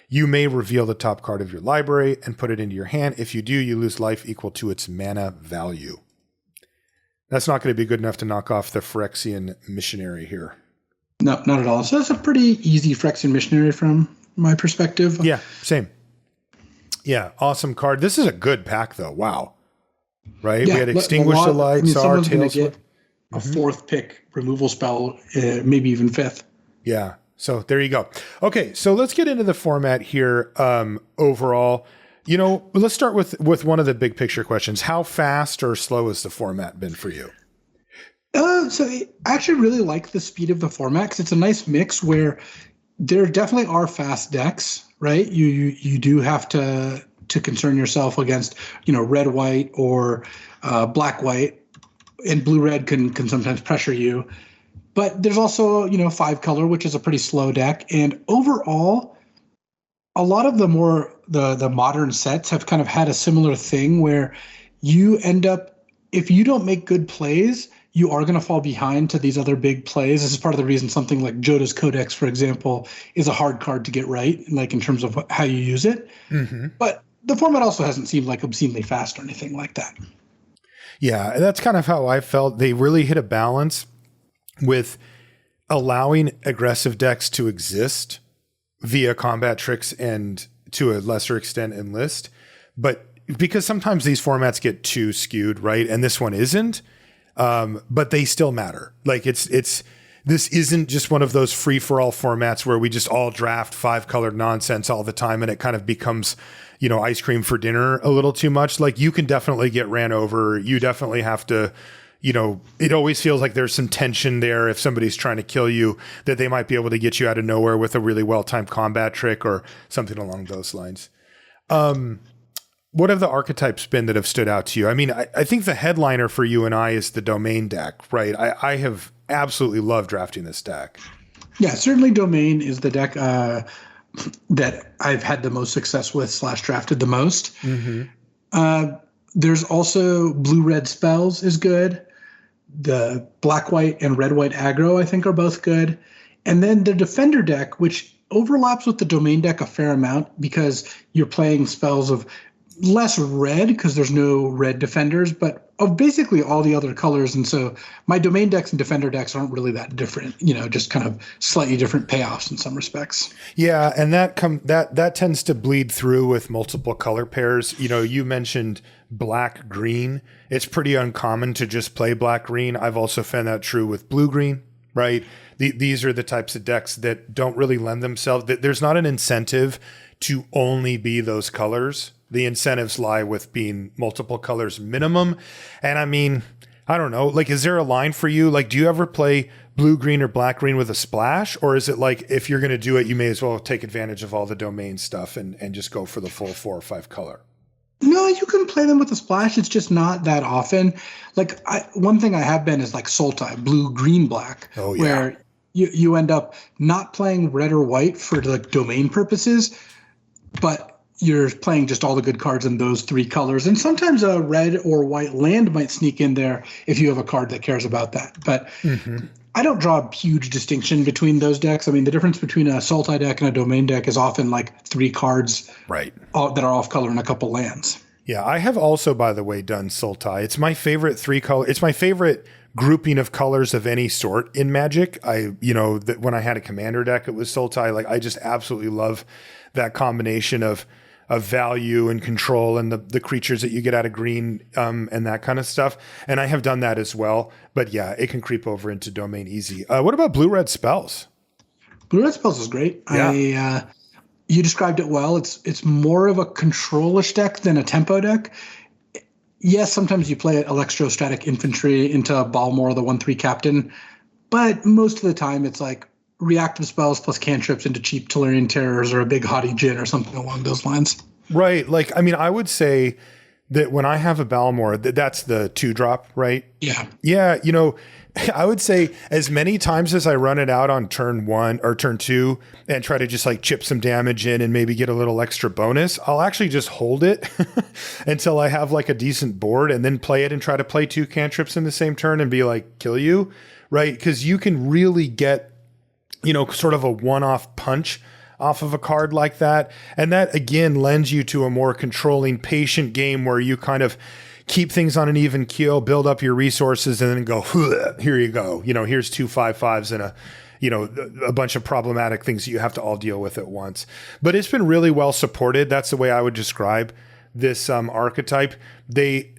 you may reveal the top card of your library and put it into your hand. If you do, you lose life equal to its mana value. That's not going to be good enough to knock off the Phyrexian Missionary here. No, not at all. So that's a pretty easy Phyrexian Missionary from my perspective. Yeah, same. Yeah, awesome card. This is a good pack, though. Wow. right? Yeah, We had a Extinguish the lot. I Light, mean, Czar, someone's going to Tailswift. get a fourth pick removal spell, maybe even fifth. Yeah. So there you go. Okay, so let's get into the format here. Overall, let's start with one of the big picture questions. How fast or slow has the format been for you? So I actually really like the speed of the format because it's a nice mix where there definitely are fast decks, right? You do have to concern yourself against red white or black white, and blue red can sometimes pressure you. But there's also 5-color, which is a pretty slow deck, and overall, a lot of the modern sets have kind of had a similar thing where you end up, if you don't make good plays, you are going to fall behind to these other big plays. This is part of the reason something like Joda's Codex, for example, is a hard card to get right, like in terms of how you use it. Mm-hmm. But the format also hasn't seemed like obscenely fast or anything like that. Yeah, that's kind of how I felt. They really hit a balance with allowing aggressive decks to exist via combat tricks and to a lesser extent enlist. But because sometimes these formats get too skewed, right? And this one isn't, but they still matter. Like this isn't just one of those free for all formats where we just all draft 5-colored nonsense all the time and it kind of becomes, ice cream for dinner a little too much. Like you can definitely get ran over. You definitely have to, it always feels like there's some tension there if somebody's trying to kill you, that they might be able to get you out of nowhere with a really well-timed combat trick or something along those lines. What have the archetypes been that have stood out to you? I mean, I think the headliner for you and I is the Domain deck, right? I have absolutely loved drafting this deck. Yeah, certainly Domain is the deck that I've had the most success with / drafted the most. Mm-hmm. There's also blue-red spells is good. The black-white and red-white aggro, I think, are both good. And then the Defender deck, which overlaps with the Domain deck a fair amount because you're playing spells of less red because there's no red defenders, but of basically all the other colors. And so my Domain decks and Defender decks aren't really that different, just kind of slightly different payoffs in some respects. Yeah, and that tends to bleed through with multiple color pairs. You mentioned black green. It's pretty uncommon to just play black green. I've also found that true with blue green, right? These are the types of decks that don't really lend themselves. There's not an incentive to only be those colors. The incentives lie with being multiple colors minimum. And I mean, I don't know, like, is there a line for you? Like, do you ever play blue, green or black, green with a splash? Or is it like, if you're going to do it, you may as well take advantage of all the Domain stuff and just go for the full 4 or 5 color? No, you can play them with a splash. It's just not that often. Like one thing I have been is like Sultai, blue, green, black, where you end up not playing red or white for like Domain purposes, but you're playing just all the good cards in those 3 colors. And sometimes a red or white land might sneak in there if you have a card that cares about that. But I don't draw a huge distinction between those decks. I mean, the difference between a Sultai deck and a Domain deck is often like 3 cards that are off color and a couple lands. Yeah, I have also, by the way, done Sultai. It's my favorite 3-color. It's my favorite grouping of colors of any sort in Magic. When I had a commander deck, it was Sultai. Like, I just absolutely love that combination of value and control and the creatures that you get out of green and that kind of stuff. And I have done that as well. But yeah, it can creep over into Domain easy. What about blue-red spells? Blue-red spells is great. Yeah. You described it well. It's more of a control-ish deck than a tempo deck. Yes, sometimes you play electrostatic infantry into Balmor, the 1/3 captain. But most of the time it's like reactive spells plus cantrips into cheap Tellurian Terrors or a big Haughty Djinn or something along those lines. Right. Like, I mean, I would say that when I have a Balmor, that's the 2-drop, right? Yeah. Yeah. I would say as many times as I run it out on turn 1 or turn 2 and try to just like chip some damage in and maybe get a little extra bonus, I'll actually just hold it until I have like a decent board and then play it and try to play 2 cantrips in the same turn and be like, kill you, right? Because you can really get sort of a one-off punch off of a card like that. And that, again, lends you to a more controlling, patient game where you kind of keep things on an even keel, build up your resources, and then go, here you go. Here's 2 5/5s and a bunch of problematic things that you have to all deal with at once. But it's been really well supported. That's the way I would describe this archetype,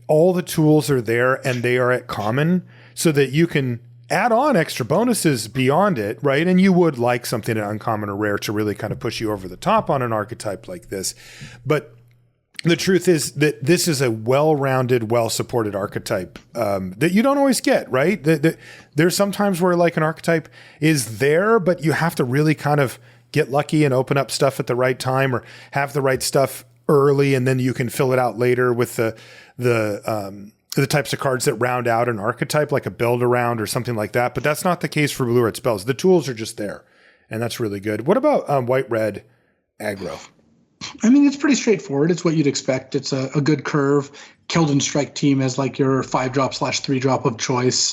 all the tools are there and they are at common so that you can add on extra bonuses beyond it, right? And you would like something at uncommon or rare to really kind of push you over the top on an archetype like this. But the truth is that this is a well-rounded, well-supported archetype that you don't always get, right? There's sometimes where like an archetype is there, but you have to really kind of get lucky and open up stuff at the right time or have the right stuff early, and then you can fill it out later with the types of cards that round out an archetype, like a build around or something like that. But that's not the case for blue-red spells. The tools are just there, and that's really good. What about white-red aggro? I mean, it's pretty straightforward. It's what you'd expect. It's a good curve. Keldon Strike Team as like your 5-drop/3-drop of choice.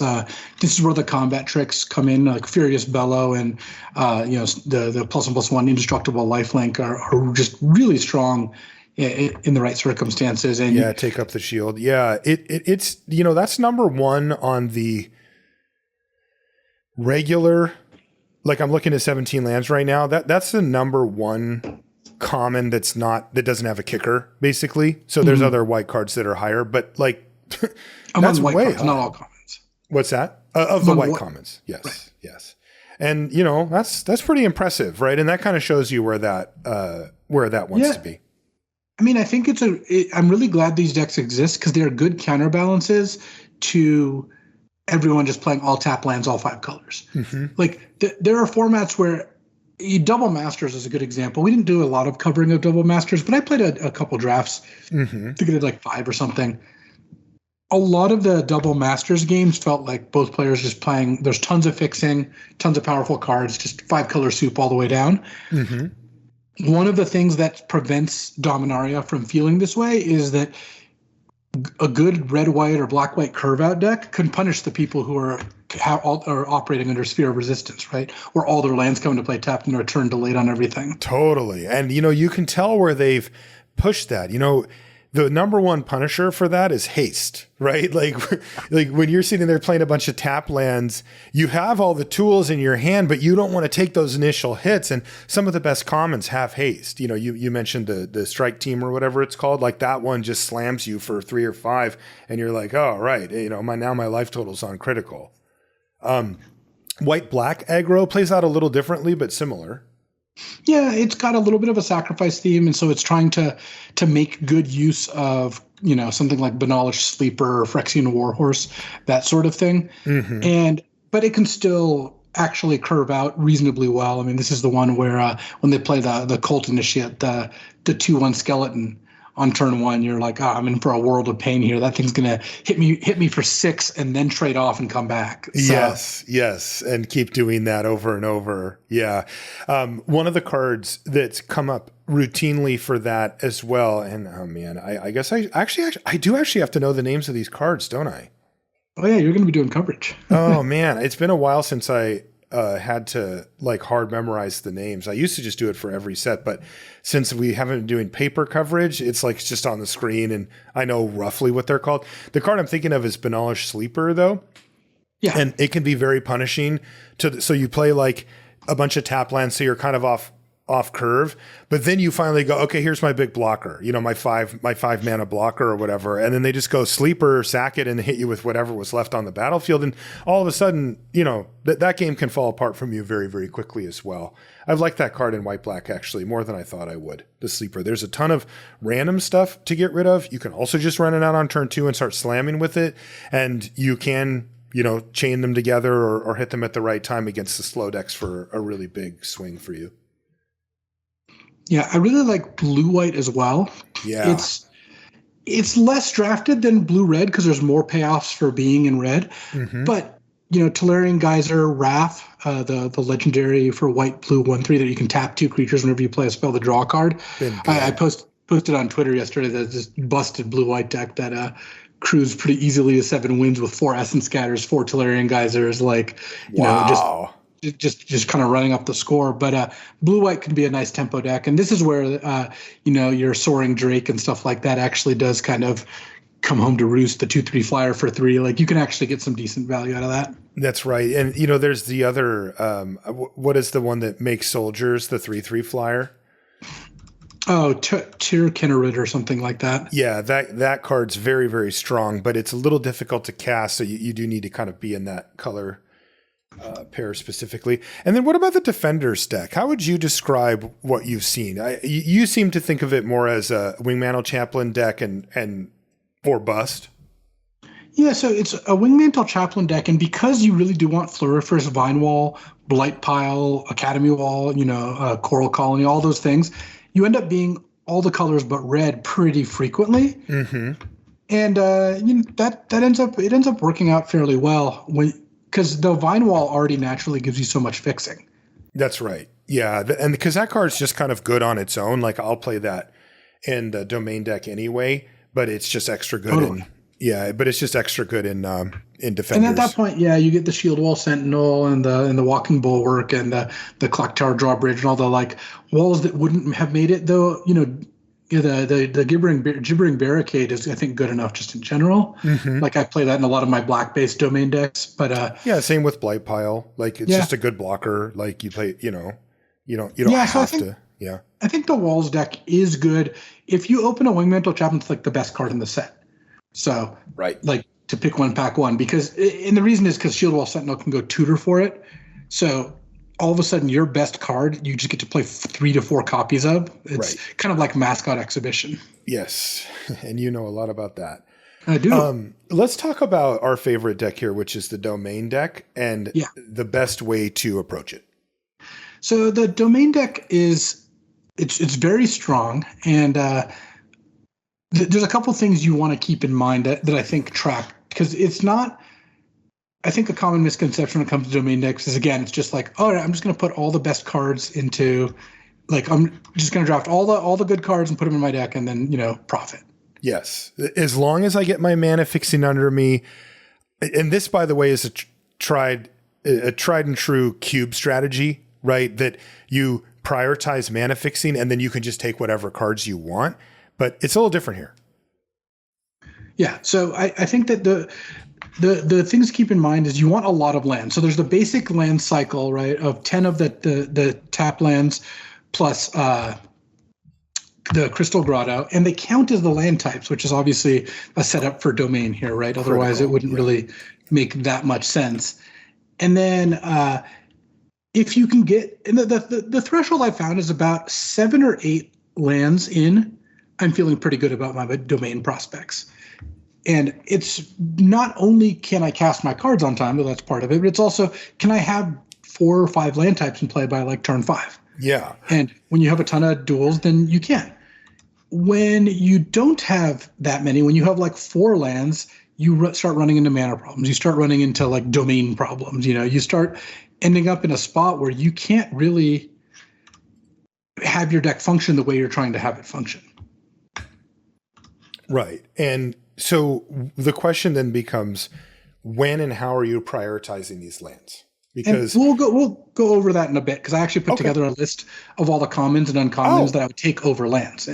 This is where the combat tricks come in, like Furious Bellow and the +1/+1 Indestructible Lifelink are just really strong in the right circumstances. And take up the shield. Yeah, it's that's number one on the regular. Like I'm looking at 17 lands right now. That's the number one common that doesn't have a kicker, basically. So there's other white cards that are higher, but like that's white way cards, high. not all commons. What's that? Of the white commons. Yes. Right. Yes. And that's pretty impressive, right? And that kind of shows you where that wants to be. I mean, I think I'm really glad these decks exist because they're good counterbalances to everyone just playing all tap lands, all 5 colors. Mm-hmm. Like there are formats where Double Masters is a good example. We didn't do a lot of covering of Double Masters, but I played a couple drafts. Mm-hmm. I think I did like 5 or something. A lot of the Double Masters games felt like both players just playing. There's tons of fixing, tons of powerful cards, just 5-color soup all the way down. Mm-hmm. One of the things that prevents Dominaria from feeling this way is that a good red-white or black-white curve-out deck can punish the people who are operating under Sphere of Resistance, right? Where all their lands come into play tapped and are turn delayed on everything. Totally. And, you can tell where they've pushed that. The number one punisher for that is haste, right? Like when you're sitting there playing a bunch of tap lands, you have all the tools in your hand, but you don't want to take those initial hits. And some of the best commons have haste. You mentioned the Strike Team or whatever it's called. Like that one just slams you for 3 or 5, and you're like, oh, right. My life total's on critical. White-black aggro plays out a little differently, but similar. Yeah, it's got a little bit of a sacrifice theme, and so it's trying to make good use of something like Banalish Sleeper or Phyrexian Warhorse, that sort of thing. Mm-hmm. But it can still actually curve out reasonably well. I mean, this is the one where when they play the Cult Initiate, the 2/1 skeleton on turn 1, you're like, I'm in for a world of pain here. That thing's gonna hit me for 6 and then trade off and come back. So, yes, and keep doing that over and over. Yeah, one of the cards that's come up routinely for that as well. And oh man, I guess I do actually have to know the names of these cards, don't I? Oh yeah, you're gonna be doing coverage. Oh man, it's been a while since I had to like hard memorize the names. I used to just do it for every set, but since we haven't been doing paper coverage, it's like it's just on the screen and I know roughly what they're called. The card I'm thinking of is Banalish Sleeper though. Yeah. And it can be very punishing so you play like a bunch of tap lands, so you're kind of off curve, but then you finally go, okay, here's my big blocker, my 5 mana blocker or whatever. And then they just go sleeper, sack it, and hit you with whatever was left on the battlefield. And all of a sudden, that game can fall apart from you very, very quickly as well. I've liked that card in white-black actually more than I thought I would. The sleeper. There's a ton of random stuff to get rid of. You can also just run it out on turn 2 and start slamming with it. And you can, chain them together or hit them at the right time against the slow decks for a really big swing for you. Yeah, I really like blue-white as well. Yeah. It's less drafted than blue-red because there's more payoffs for being in red. Mm-hmm. But, Tolarian Geyser, Wrath, the legendary for white-blue 1/3 that you can tap 2 creatures whenever you play a spell to draw a card. I posted on Twitter yesterday that this busted blue-white deck that cruised pretty easily to 7 wins with 4 Essence Scatters, 4 Tolarian Geysers, just kind of running up the score. But blue-white can be a nice tempo deck. And this is where, your Soaring Drake and stuff like that actually does kind of come home to roost. The 2/3 flyer for 3. Like you can actually get some decent value out of that. That's right. And, there's the other, what is the one that makes soldiers, the 3/3 flyer? Oh, Tyr Kennerid or something like that. Yeah, that card's very, very strong, but it's a little difficult to cast, so you do need to kind of be in that color pair specifically. And then what about the Defenders deck? How would you describe what you've seen? You seem to think of it more as a Wingmantle Chaplain deck and or bust. Yeah, so it's a Wingmantle Chaplain deck, and because you really do want Floriferous, Vine Wall, Blight Pile, Academy Wall, Coral Colony, all those things, you end up being all the colors but red pretty frequently. Mm-hmm. And that ends up working out fairly well because the Vine Wall already naturally gives you so much fixing. That's right. Yeah, and because that card's just kind of good on its own. Like I'll play that in the Domain deck anyway, but it's just extra good. Totally. But it's just extra good in Defenders. And at that point, yeah, you get the Shield Wall Sentinel and the Walking Bulwark and the Clock Tower Drawbridge and all the like walls that wouldn't have made it though. The Gibbering Barricade is, I think, good enough just in general. Mm-hmm. Like I play that in a lot of my black-based domain decks, but yeah, same with Blight Pile. Like it's just a good blocker. Like you play, you don't have to. Yeah, I think the Walls deck is good if you open a Wingmantle Chaplain. It's like the best card in the set. So right, like to pick one, pack one, and the reason is because Shield Wall Sentinel can go tutor for it. So all of a sudden, your best card, you just get to play 3 to 4 copies of. It's kind of like Mascot Exhibition. Yes, and you know a lot about that. I do. Let's talk about our favorite deck here, which is the Domain deck, and the best way to approach it. So the Domain deck it's very strong, and there's a couple things you want to keep in mind that I think track, because it's not. I think a common misconception when it comes to domain decks is, again, it's just like, all right, I'm just going to put all the best cards into, like, I'm just going to draft all the good cards and put them in my deck and then, profit. Yes. As long as I get my mana fixing under me. And this, by the way, is a tried and true cube strategy, right? That you prioritize mana fixing and then you can just take whatever cards you want. But it's a little different here. Yeah. So I think that the things to keep in mind is you want a lot of land. So there's the basic land cycle, right, of 10 of the tap lands plus the Crystal Grotto, and they count as the land types, which is obviously a setup for domain here, right? Otherwise, it wouldn't really make that much sense. And then if you can get, and the threshold I found is about 7 or 8 lands in, I'm feeling pretty good about my domain prospects. And it's not only can I cast my cards on time, though that's part of it, but it's also, can I have 4 or 5 land types in play by like turn 5? Yeah. And when you have a ton of duels, then you can. When you don't have that many, when you have like 4 lands, you start running into mana problems. You start running into like domain problems. You start ending up in a spot where you can't really have your deck function the way you're trying to have it function. Right. And so the question then becomes, when and how are you prioritizing these lands? Because we'll go over that in a bit, because I actually put together a list of all the commons and uncommons that I would take over lands.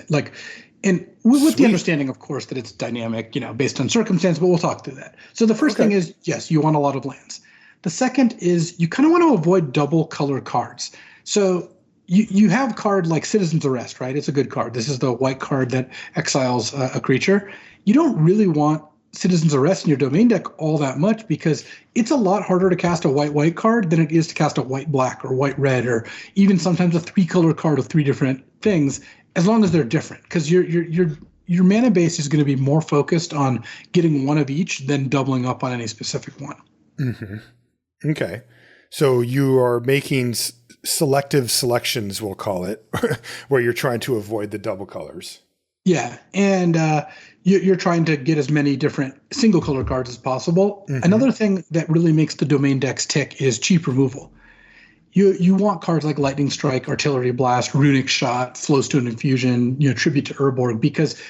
And with the understanding, of course, that it's dynamic, based on circumstance, but we'll talk through that. So the first thing is, yes, you want a lot of lands. The second is you kind of want to avoid double color cards. So you have a card like Citizen's Arrest, right? It's a good card. This is the white card that exiles a creature. You don't really want Citizen's Arrest in your domain deck all that much, because it's a lot harder to cast a white card than it is to cast a white-black or white-red, or even sometimes a 3-color card with 3 different things, as long as they're different, because your mana base is going to be more focused on getting one of each than doubling up on any specific one. Mm-hmm. Okay. So you are making selective selections, we'll call it, where you're trying to avoid the double colors. Yeah, and you're trying to get as many different single color cards as possible. Mm-hmm. Another thing that really makes the domain decks tick is cheap removal. You want cards like Lightning Strike, Artillery Blast, Runic Shot, Flowstone Infusion, Tribute to Urborg, because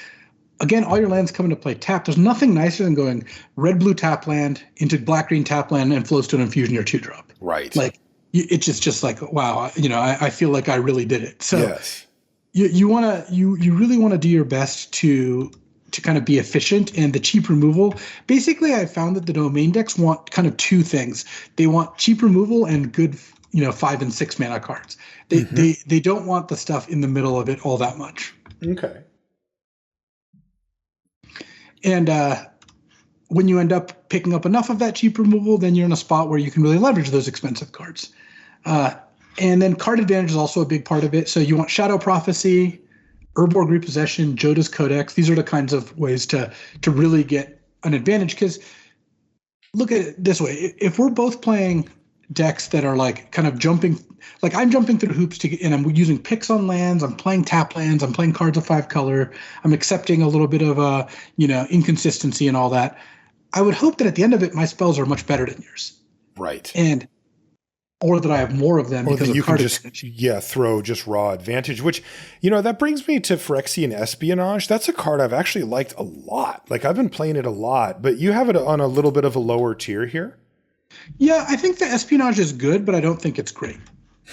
again, all your lands come into play tap. There's nothing nicer than going red-blue tap land into black-green tap land and Flowstone Infusion your 2-drop. Right. Like it's just like, wow, I feel like I really did it. So yes. You really want to do your best to kind of be efficient, and the cheap removal. Basically, I found that the domain decks want kind of 2 things. They want cheap removal and good, 5 and 6 mana cards. They don't want the stuff in the middle of it all that much. Okay. And when you end up picking up enough of that cheap removal, then you're in a spot where you can really leverage those expensive cards. And then card advantage is also a big part of it. So you want Shadow Prophecy, Urborg Repossession, Joda's Codex. These are the kinds of ways to really get an advantage. Because look at it this way. If we're both playing decks that are like kind of jumping, like I'm jumping through hoops to get, and I'm using picks on lands, I'm playing tap lands, I'm playing cards of 5 color, I'm accepting a little bit of inconsistency and all that. I would hope that at the end of it, my spells are much better than yours. Right. Or that I have more of them, or because that you of card can just advantage. throw just raw advantage, which that brings me to Phyrexian Espionage. That's a card I've actually liked a lot. Like I've been playing it a lot, but you have it on a little bit of a lower tier here. Yeah, I think the Espionage is good, but I don't think it's great.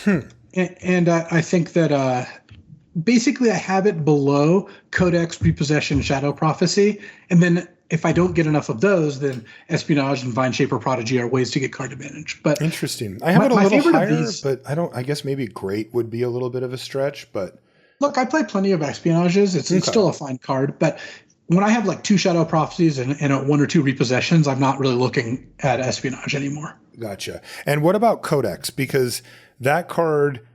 And I think that basically I have it below Codex, Repossession, Shadow Prophecy, and then if I don't get enough of those, then Espionage and Vine Shaper Prodigy are ways to get card advantage. But interesting. I have it a little higher, but I guess maybe great would be a little bit of a stretch. But look, I play plenty of Espionages. It's still a fine card, but when I have like 2 Shadow Prophecies and 1 or 2 Repossessions, I'm not really looking at Espionage anymore. Gotcha. And what about Codex? Because that card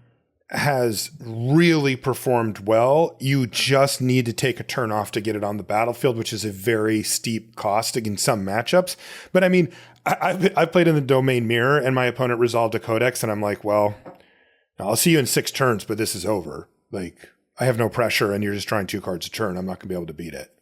has really performed well. You just need to take a turn off to get it on the battlefield, which is a very steep cost in some matchups. But I mean, I've played in the Domain Mirror and my opponent resolved a Codex and I'm like, well, I'll see you in 6 turns, but this is over. Like I have no pressure and you're just trying 2 cards a turn. I'm not gonna be able to beat it.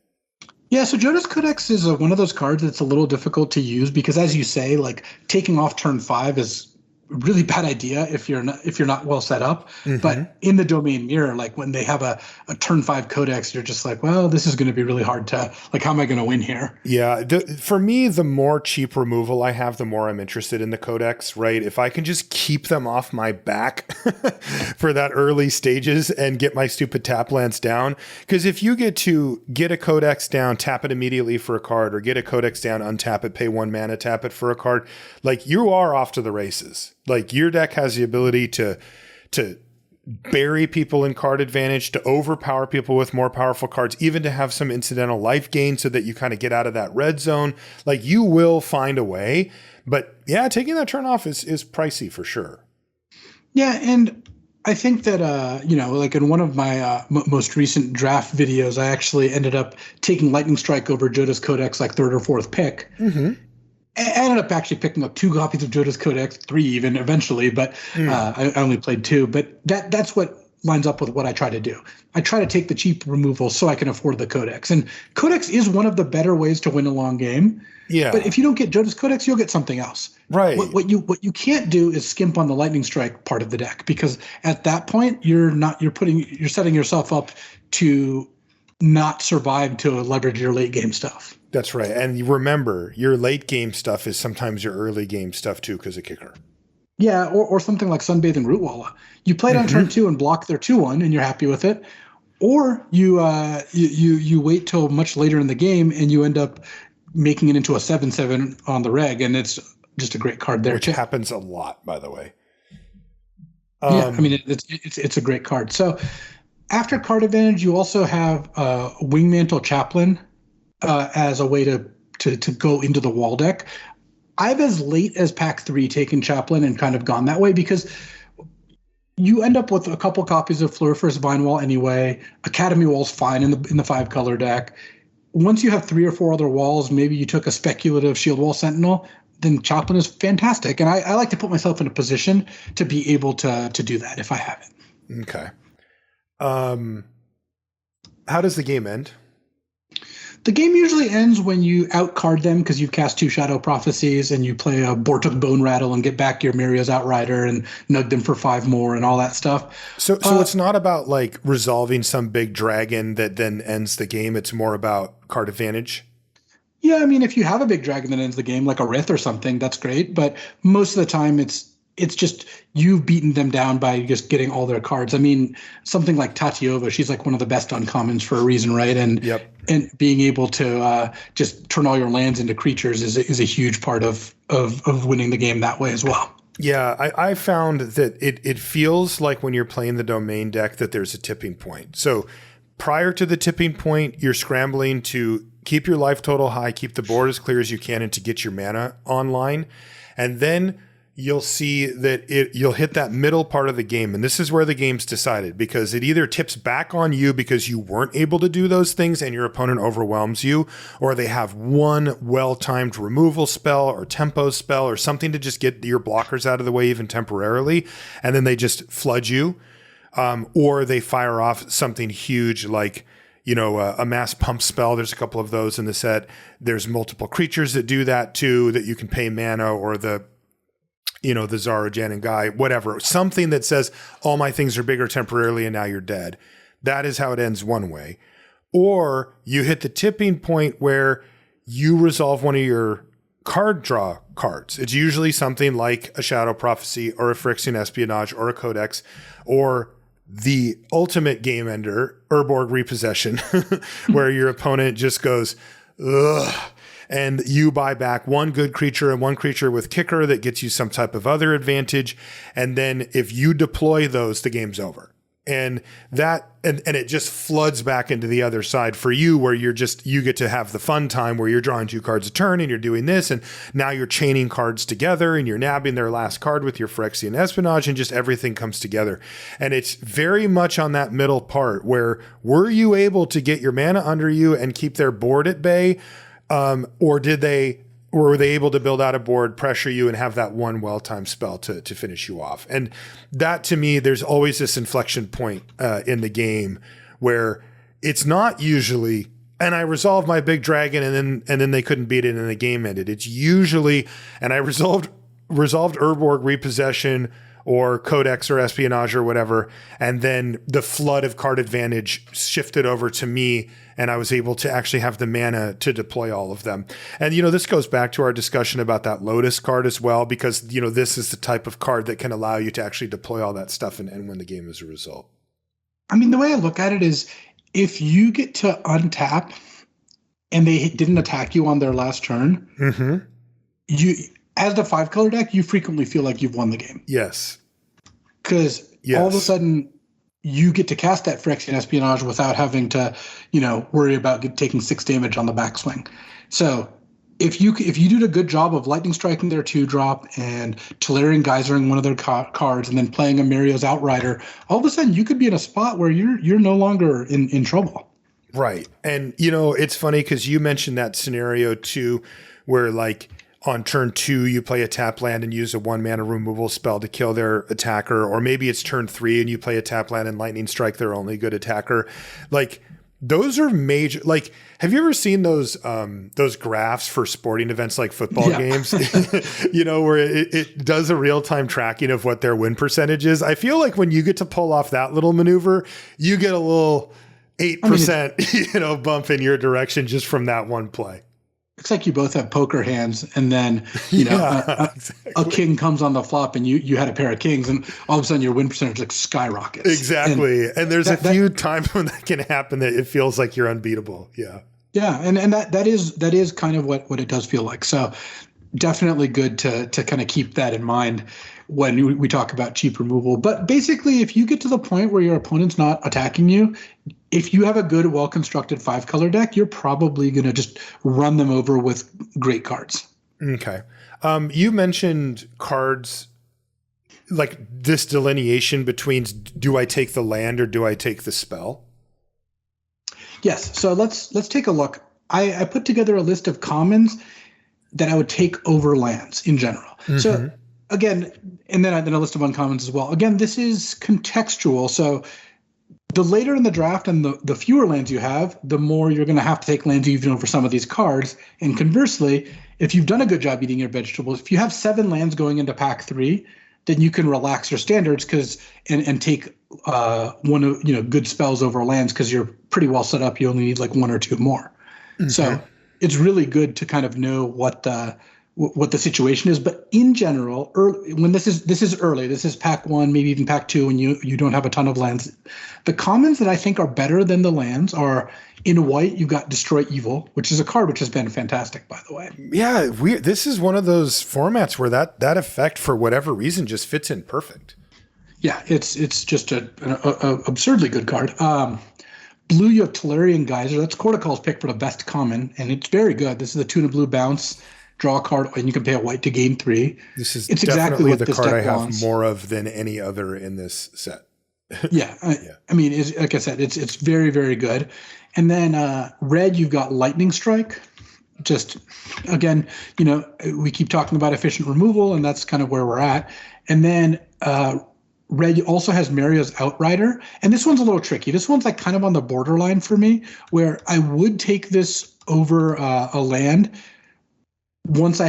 Yeah, so Joda's Codex is one of those cards that's a little difficult to use because, as you say, like taking off turn 5 is a really bad idea if you're not well set up. But in the Domain Mirror, like when they have a turn 5 Codex, you're just like, well, this is going to be really hard to like. How am I going to win here? Yeah, for me, the more cheap removal I have, the more I'm interested in the Codex. Right, if I can just keep them off my back for that early stages and get my stupid tap lands down, because if you get to get a Codex down, tap it immediately for a card, or get a Codex down, untap it, pay 1 mana, tap it for a card, like you are off to the races. Like your deck has the ability to bury people in card advantage, to overpower people with more powerful cards, even to have some incidental life gain so that you kind of get out of that red zone. Like you will find a way. But yeah, taking that turn off is pricey for sure. Yeah, and I think that, like in one of my most recent draft videos, I actually ended up taking Lightning Strike over Joda's Codex like 3rd or 4th pick. I ended up actually picking up 2 copies of Joda's Codex, 3 even eventually, but I only played 2. But that's what lines up with what I try to do. I try to take the cheap removal so I can afford the Codex. And Codex is one of the better ways to win a long game. Yeah. But if you don't get Joda's Codex, you'll get something else. Right. What you can't do is skimp on the Lightning Strike part of the deck, because at that point you're setting yourself up to not survive to leverage your late game stuff. That's right. And you remember, your late game stuff is sometimes your early game stuff too, because of kicker. Yeah, or something like Sunbathing Rootwalla. You played on turn 2 and block their 2/1 and you're happy with it. Or you wait till much later in the game and you end up making it into a 7/7 on the reg, and it's just a great card there. Which happens a lot, by the way. Yeah, I mean it's a great card. So after card advantage, you also have Wingmantle Chaplain as a way to go into the wall deck. I've as late as pack 3 taken Chaplain and kind of gone that way, because you end up with a couple copies of Floriferous Vine Wall anyway. Academy Wall's fine in the 5 color deck. Once you have 3 or 4 other walls, maybe you took a speculative Shield Wall Sentinel, then Chaplain is fantastic. And I like to put myself in a position to be able to do that if I have it. Okay. How does the game end? The game usually ends when you outcard them because you've cast 2 Shadow Prophecies and you play a Bortuk Bone Rattle and get back your Miria's Outrider and nug them for 5 more and all that stuff. So it's not about like resolving some big dragon that then ends the game. It's more about card advantage. Yeah, I mean, if you have a big dragon that ends the game, like a Rith or something, that's great. But most of the time, it's just you've beaten them down by just getting all their cards. I mean, something like Tatiova, she's like one of the best uncommons for a reason, right? And being able to just turn all your lands into creatures is a huge part of winning the game that way as well. Yeah, I found that it feels like when you're playing the domain deck that there's a tipping point. So prior to the tipping point, you're scrambling to keep your life total high, keep the board as clear as you can, and to get your mana online. And then you'll see that you'll hit that middle part of the game. And this is where the game's decided, because it either tips back on you because you weren't able to do those things and your opponent overwhelms you, or they have one well-timed removal spell or tempo spell or something to just get your blockers out of the way even temporarily. And then they just flood you. Or they fire off something huge like, a mass pump spell. There's a couple of those in the set. There's multiple creatures that do that too, that you can pay mana, or the Zara, Jan, and Guy, whatever. Something that says all my things are bigger temporarily and now you're dead. That is how it ends one way. Or you hit the tipping point where you resolve one of your card draw cards. It's usually something like a Shadow Prophecy or a Phyrexian Espionage or a Codex, or the ultimate game ender, Urborg Repossession, where your opponent just goes, ugh. And you buy back one good creature and one creature with kicker that gets you some type of other advantage. And then if you deploy those, the game's over. And it just floods back into the other side for you, where you get to have the fun time where you're drawing 2 cards a turn and you're doing this. And now you're chaining cards together and you're nabbing their last card with your Phyrexian Espionage, and just everything comes together. And it's very much on that middle part where, were you able to get your mana under you and keep their board at bay? Or were they able to build out a board, pressure you, and have that one well-timed spell to finish you off? And that, to me, there's always this inflection point in the game where it's not usually, and I resolved my big dragon and then they couldn't beat it and the game ended. It's usually, and I resolved Urborg Repossession or Codex or Espionage or whatever, and then the flood of card advantage shifted over to me, and I was able to actually have the mana to deploy all of them. And, this goes back to our discussion about that Lotus card as well, because, this is the type of card that can allow you to actually deploy all that stuff and win the game as a result. I mean, the way I look at it is, if you get to untap and they didn't attack you on their last turn, you, as the 5-color deck, you frequently feel like you've won the game. Yes. Because all of a sudden you get to cast that Phyrexian Espionage without having to, worry about taking 6 damage on the backswing. So if you did a good job of lightning striking their 2-drop and Tolarian Geysering one of their cards and then playing a Mario's Outrider, all of a sudden you could be in a spot where you're no longer in trouble. Right. And, it's funny because you mentioned that scenario too, where like, on turn 2, you play a tap land and use a 1-mana removal spell to kill their attacker. Or maybe it's turn 3 and you play a tap land and lightning strike their only good attacker. Like, those are major. Like, have you ever seen those graphs for sporting events like football games? Where it does a real-time tracking of what their win percentage is. I feel like when you get to pull off that little maneuver, you get a little 8%, bump in your direction just from that one play. It's like you both have poker hands, and then a king comes on the flop, and you had a pair of kings, and all of a sudden your win percentage like skyrockets. Exactly, and there's a few times when that can happen that it feels like you're unbeatable. Yeah, and that is kind of what it does feel like. So definitely good to kind of keep that in mind when we talk about cheap removal. But basically, if you get to the point where your opponent's not attacking you, if you have a good, well-constructed 5-color deck, you're probably going to just run them over with great cards. Okay. You mentioned cards, like this delineation between, do I take the land or do I take the spell? Yes. So let's take a look. I put together a list of commons that I would take over lands in general. So again, and then a list of uncommons as well. Again, this is contextual. So the later in the draft and the fewer lands you have, the more you're going to have to take lands even over some of these cards. And conversely, if you've done a good job eating your vegetables, if you have 7 lands going into pack 3, then you can relax your standards and take one of good spells over lands because you're pretty well set up. You only need like 1 or 2 more. So it's really good to kind of know what the what the situation is. But in general, when this is early, this is pack 1, maybe even pack 2, and you don't have a ton of lands. The commons that I think are better than the lands are, in white, you've got Destroy Evil, which is a card which has been fantastic, by the way. Yeah, this is one of those formats where that effect, for whatever reason, just fits in perfect. Yeah, it's just an absurdly good card. Blue, you have Tolarian Geyser. That's Cortical's pick for the best common, and it's very good. This is a 2 and a blue bounce, draw a card, and you can pay a white to gain 3. It's definitely exactly what the this card I deck have wants. more of than any other in this set. Yeah, I mean, like I said, it's very, very good. And then red, you've got Lightning Strike. Just, again, we keep talking about efficient removal, and that's kind of where we're at. And then red also has Mario's Outrider, and this one's a little tricky. This one's like kind of on the borderline for me, where I would take this over a land if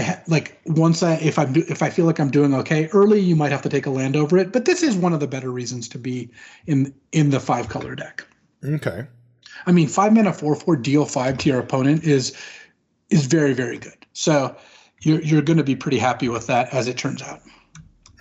I feel like I'm doing okay. Early, you might have to take a land over it, but this is one of the better reasons to be in the 5-color deck. Okay. I mean, 5 mana 4/4 deal 5 to your opponent is very, very good. So you're going to be pretty happy with that, as it turns out.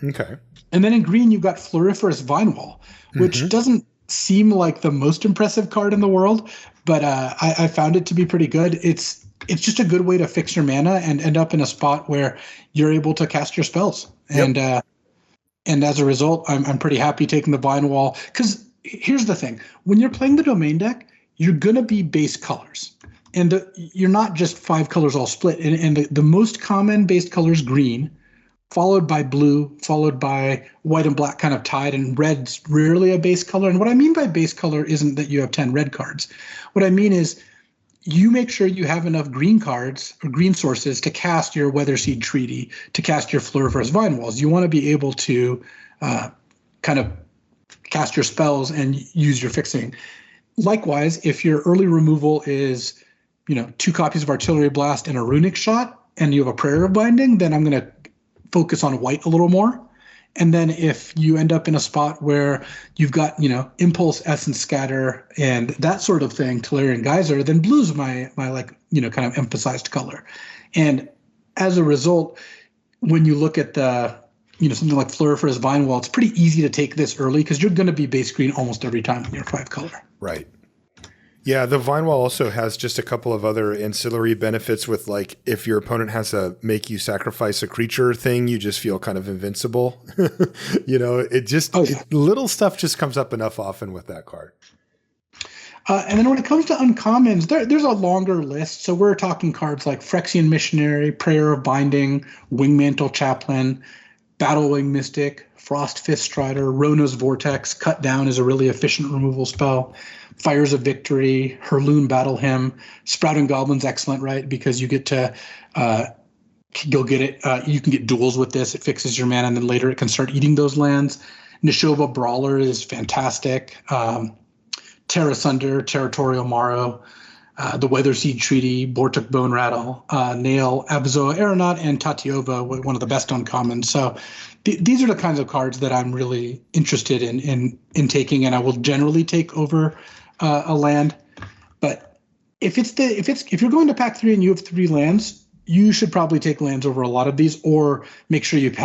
Okay. And then in green, you've got Floriferous Vinewall, which doesn't seem like the most impressive card in the world, but I found it to be pretty good. It's just a good way to fix your mana and end up in a spot where you're able to cast your spells. Yep. And as a result, I'm pretty happy taking the Vinewall, because here's the thing: when you're playing the domain deck, you're gonna be base colors, and you're not just 5 colors all split. And the most common base color is green, followed by blue, followed by white and black kind of tied, and red's rarely a base color. And what I mean by base color isn't that you have 10 red cards. What I mean is you make sure you have enough green cards or green sources to cast your Weatherseed Treaty, to cast your Floriferous Vinewalls. You want to be able to kind of cast your spells and use your fixing. Likewise, if your early removal is 2 copies of Artillery Blast and a Runic Shot, and you have a Prayer of Binding, then I'm going to focus on white a little more. And then if you end up in a spot where you've got, Impulse, Essence Scatter, and that sort of thing, Tolarian Geyser, then blue's my kind of emphasized color. And as a result, when you look at the, something like Floriferous Vinewall, it's pretty easy to take this early because you're going to be base green almost every time when you're 5 color. Right. Yeah, the Vinewall also has just a couple of other ancillary benefits with, like, if your opponent has a make you sacrifice a creature thing, you just feel kind of invincible. Little stuff just comes up enough often with that card. And then when it comes to uncommons, there's a longer list. So we're talking cards like Phyrexian Missionary, Prayer of Binding, Wingmantle Chaplain, Battlewing Mystic, Frost Fist Strider, Rona's Vortex. Cut Down is a really efficient removal spell. Fires of Victory, Herloon Battle Hymn, Sprouting Goblin's excellent, right? Because you get to go get it. You can get duels with this. It fixes your mana, and then later it can start eating those lands. Nishova Brawler is fantastic. Terra Sunder, Territorial Morrow, the Weatherseed Treaty, Bortuk Bone Rattle, Nail, Abzoa Aeronaut, and Tatiova, one of the best uncommons. So these are the kinds of cards that I'm really interested in taking, and I will generally take over a land. But if you're going to pack 3 and you have 3 lands, you should probably take lands over a lot of these, or make sure you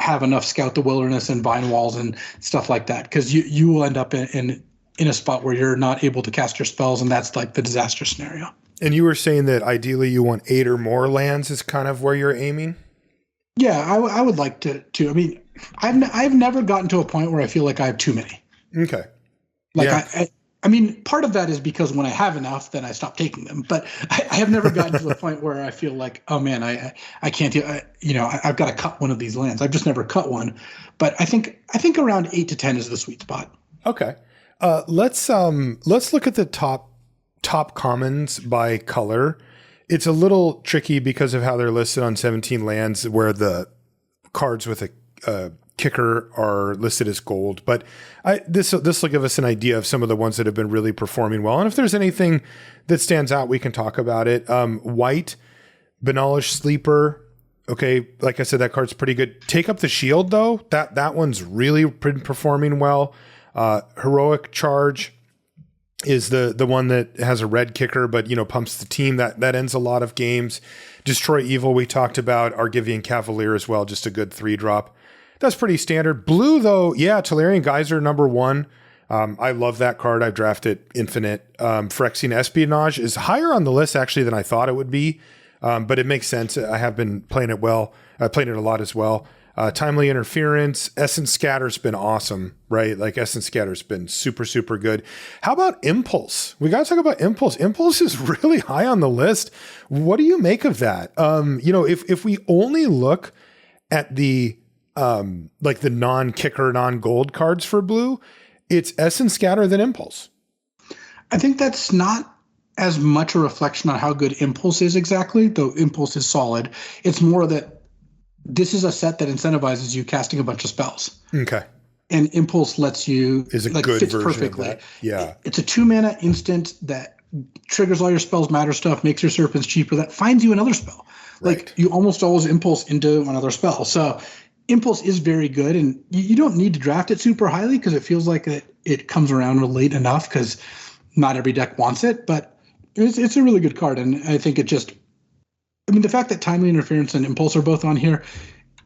have enough Scout the Wilderness and Vine Walls and stuff like that, because you will end up in a spot where you're not able to cast your spells, and that's like the disaster scenario. And you were saying that ideally you want 8 or more lands is kind of where you're aiming? Yeah, I would like to. I mean, I've never gotten to a point where I feel like I have too many. Okay. Like yeah. I mean, part of that is because when I have enough, then I stop taking them. But I have never gotten to the point where I feel like, oh man, I can't do. I've got to cut one of these lands. I've just never cut one. But I think around 8 to 10 is the sweet spot. Okay. Let's look at the top commons by color. It's a little tricky because of how they're listed on 17 lands, where the cards with a kicker are listed as gold. But this will give us an idea of some of the ones that have been really performing well. And if there's anything that stands out, we can talk about it. White, Banalish Sleeper. Okay, like I said, that card's pretty good. Take Up the Shield, though. That one's really been performing well. Heroic Charge, is the one that has a red kicker, but pumps the team. That ends a lot of games. Destroy Evil we talked about. Argivian Cavalier as well, just a good 3-drop. That's pretty standard. Blue though, yeah, Tolarian Geyser #1. I love that card. I've drafted infinite. Phyrexian Espionage is higher on the list actually than I thought it would be, but it makes sense. I have been playing it well. I played it a lot as well. Timely Interference. Essence Scatter's been awesome, right? Like Essence Scatter's been super, super good. How about Impulse? We got to talk about Impulse. Impulse is really high on the list. What do you make of that? If we only look at the like the non-kicker, non-gold cards for blue, it's Essence Scatter than Impulse. I think that's not as much a reflection on how good Impulse is exactly, though Impulse is solid. It's more that this is a set that incentivizes you casting a bunch of spells. Okay. And Impulse lets you is a good fits version perfectly. Of that. Yeah. It's a 2-mana instant that triggers all your spells matter stuff, makes your serpents cheaper, that finds you another spell. Like Right. you almost always impulse into another spell. So Impulse is very good, and you don't need to draft it super highly because it feels like it comes around late enough because not every deck wants it, but it's a really good card. And I think the fact that Timely Interference and Impulse are both on here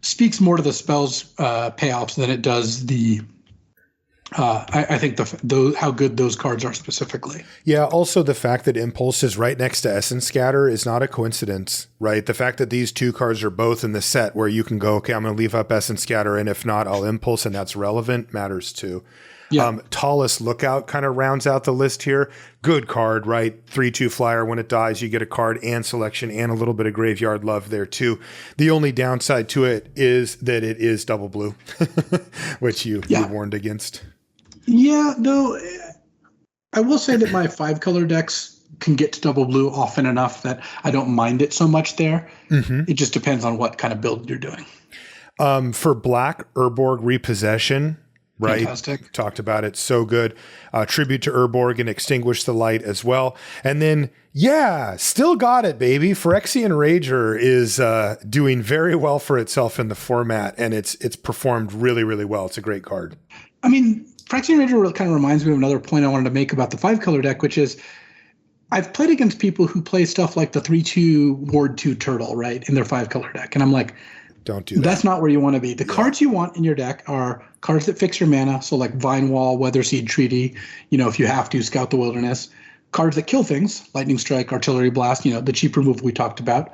speaks more to the spell's payoffs than it does the I think how good those cards are specifically. Yeah. Also, the fact that Impulse is right next to Essence Scatter is not a coincidence, right? The fact that these two cards are both in the set where you can go, okay, I'm going to leave up Essence Scatter, and if not, I'll Impulse, and that's relevant matters too. Yeah. Tallest Lookout kind of rounds out the list here. Good card, right? 3/2 flyer. When it dies, you get a card and selection and a little bit of graveyard love there too. The only downside to it is that it is double blue, which you warned against. Yeah, no, I will say that my 5-color decks can get to double blue often enough that I don't mind it so much there. Mm-hmm. It just depends on what kind of build you're doing. For black, Urborg Repossession, right? Fantastic. Talked about it. So good. Tribute to Urborg and Extinguish the Light as well. And then, still got it, baby. Phyrexian Rager is doing very well for itself in the format, and it's performed really, really well. It's a great card. I mean, Phyrexian Rager kind of reminds me of another point I wanted to make about the 5-color deck, which is I've played against people who play stuff like the 3/2 Ward 2 Turtle, right, in their 5-color deck. And I'm like, don't do that. That's not where you want to be. The cards you want in your deck are cards that fix your mana. So like Vine Wall, Weatherseed Treaty, if you have to, Scout the Wilderness. Cards that kill things, Lightning Strike, Artillery Blast, the cheap removal we talked about.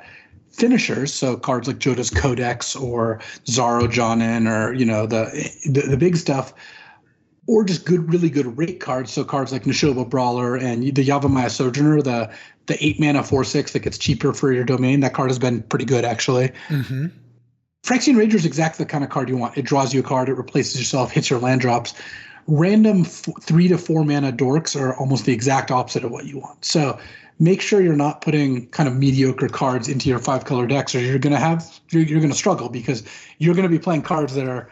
Finishers, so cards like Joda's Codex or Zaro Jonin or, the big stuff. Or just really good rate cards. So cards like Neshoba Brawler and the Yavimaya Sojourner, the 8-mana 4/6 that gets cheaper for your domain. That card has been pretty good, actually. Mm-hmm. Phyrexian Rager is exactly the kind of card you want. It draws you a card, it replaces yourself, hits your land drops. Random 3 to 4 mana dorks are almost the exact opposite of what you want. So make sure you're not putting kind of mediocre cards into your 5-color decks, or you're going to struggle because you're going to be playing cards that are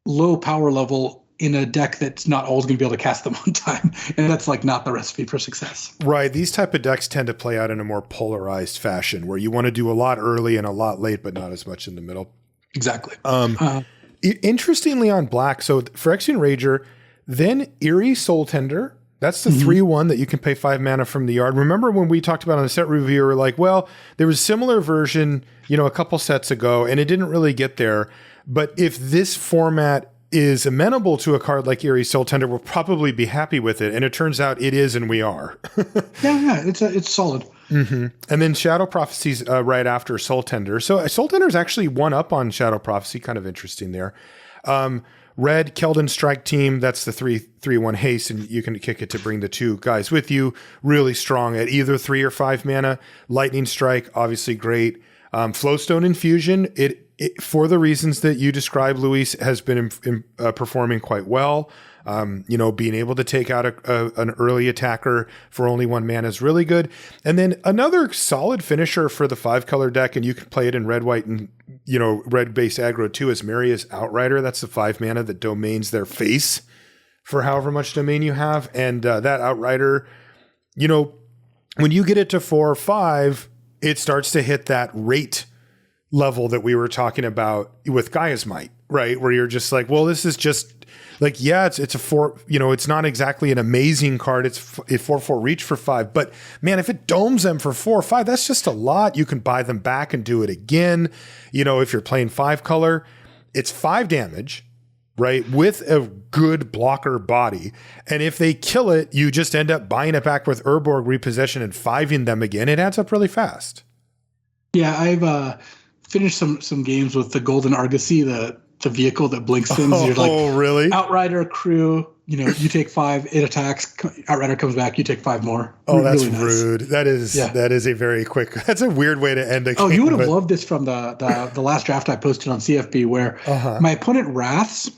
low power level in a deck that's not always going to be able to cast them on time. And that's like not the recipe for success. Right. These type of decks tend to play out in a more polarized fashion where you want to do a lot early and a lot late, but not as much in the middle. Exactly. Interestingly on black, so Phyrexian Rager, then Eerie Soul Tender. That's the 3/1 that you can pay 5 mana from the yard. Remember when we talked about on the set review, we were like, well, there was a similar version, a couple sets ago, and it didn't really get there. But if this format is amenable to a card like Eerie Soul Tender, we'll probably be happy with it. And it turns out it is, and we are. Yeah, it's solid. Mm-hmm. And then Shadow Prophecy's right after Soul Tender. So Soul Tender is actually one up on Shadow Prophecy. Kind of interesting there. Red Keldon Strike Team. That's the 3/1 haste, and you can kick it to bring the 2 guys with you. Really strong at either 3 or 5 mana. Lightning Strike, obviously great. Flowstone Infusion. It for the reasons that you described, Luis, has been performing quite well. Being able to take out an early attacker for only 1 mana is really good. And then another solid finisher for the 5-color deck, and you can play it in red, white, and red-based aggro too, is Maria's Outrider. That's the 5 mana that domains their face for however much domain you have. And that Outrider, when you get it to 4 or 5, it starts to hit that rate level that we were talking about with Gaia's Might, right? Where you're just like, well, this is just Like, yeah, it's a 4, it's not exactly an amazing card. It's a 4/4 reach for 5, but man, if it domes them for 4 or 5, that's just a lot. You can buy them back and do it again. If you're playing 5 color, it's 5 damage, right? With a good blocker body. And if they kill it, you just end up buying it back with Urborg Repossession and 5ing them again. It adds up really fast. Yeah, I've finished some games with the Golden Argosy, the vehicle that blinks things. You're like, really? Outrider, crew, you take 5, it attacks, Outrider comes back, you take 5 more. Oh, that's really nice. rude. That is a very quick, that's a weird way to end a game. Oh, you would have loved this from the last draft I posted on CFB where my opponent wraths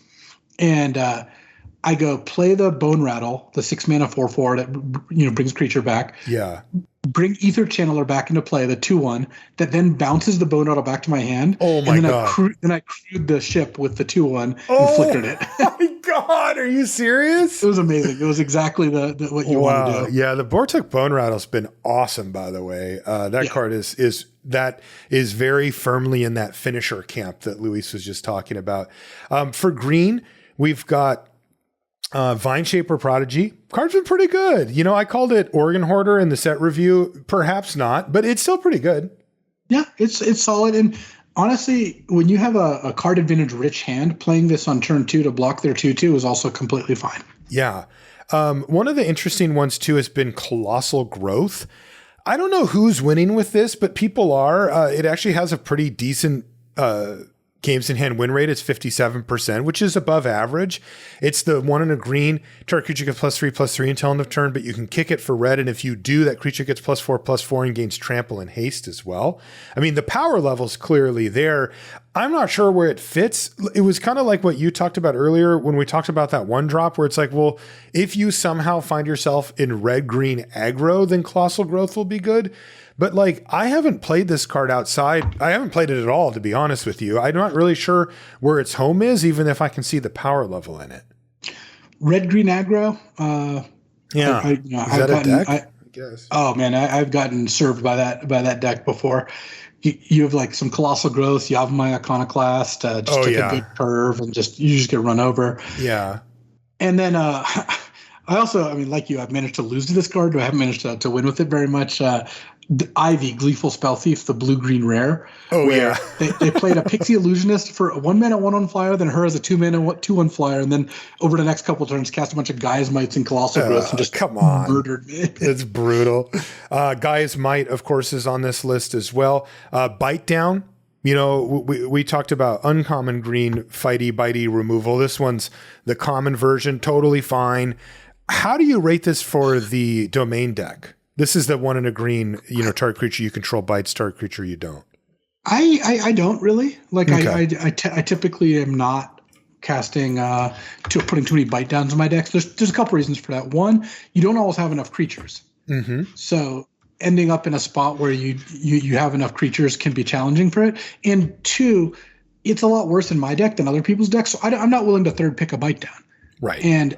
and I go play the Bone Rattle, the 6 mana 4/4 that brings creature back. Yeah. Bring Ether Channeler back into play, the 2/1 that then bounces the Bone Rattle back to my hand. Oh my god! Then I crewed the ship with the 2/1 and flickered it. Oh my god! Are you serious? It was amazing. It was exactly what you want to do. Yeah, the Vortex Bone Rattle's been awesome. By the way, that card is very firmly in that finisher camp that Luis was just talking about. For green, we've got Vine Shaper Prodigy. Card's been pretty good. I called it Organ Hoarder in the set review. Perhaps not, but it's still pretty good. Yeah, it's solid. And honestly, when you have a card advantage rich hand, playing this on turn 2 to block their 2/2 is also completely fine. Yeah. One of the interesting ones too has been Colossal Growth. I don't know who's winning with this, but people are. It actually has a pretty decent games in hand win rate. It's 57%, which is above average. It's the 1 and a green. Target creature gets +3/+3 until end of turn, but you can kick it for red. And if you do, that creature gets +4/+4 and gains trample and haste as well. I mean, the power level's clearly there. I'm not sure where it fits. It was kind of like what you talked about earlier when we talked about that one drop where it's like, well, if you somehow find yourself in red-green aggro, then Colossal Growth will be good. But like, I haven't played this card outside. I haven't played it at all, to be honest with you. I'm not really sure where its home is, even if I can see the power level in it. Red-green aggro. Yeah. Is that a deck? I guess. Oh man, I've gotten served by that deck before. You have like some Colossal Growth. You have my Iconoclast. Just take a good curve and you just get run over. Yeah. And then I also, like you, I've managed to lose to this card. I haven't managed to win with it very much. The Ivy, Gleeful Spell Thief, the blue-green rare. Oh, yeah. they played a Pixie Illusionist for a 1 mana 1/1 flyer, then her as a 2 mana 2/1 flyer, and then over the next couple turns cast a bunch of Gaia's Mites and Colossal Growth and just murdered me. It's brutal. Gaia's Might, of course, is on this list as well. Bite Down. We talked about uncommon green fighty bitey removal. This one's the common version, totally fine. How do you rate this for the domain deck? This is the 1 and a green, target creature you control bites, target creature you don't. I don't really. Like, okay. I typically am not casting putting too many bite downs in my decks. There's a couple reasons for that. One, you don't always have enough creatures. Mm-hmm. So ending up in a spot where you have enough creatures can be challenging for it. And 2, it's a lot worse in my deck than other people's decks. So I'm not willing to third pick a bite down. Right. And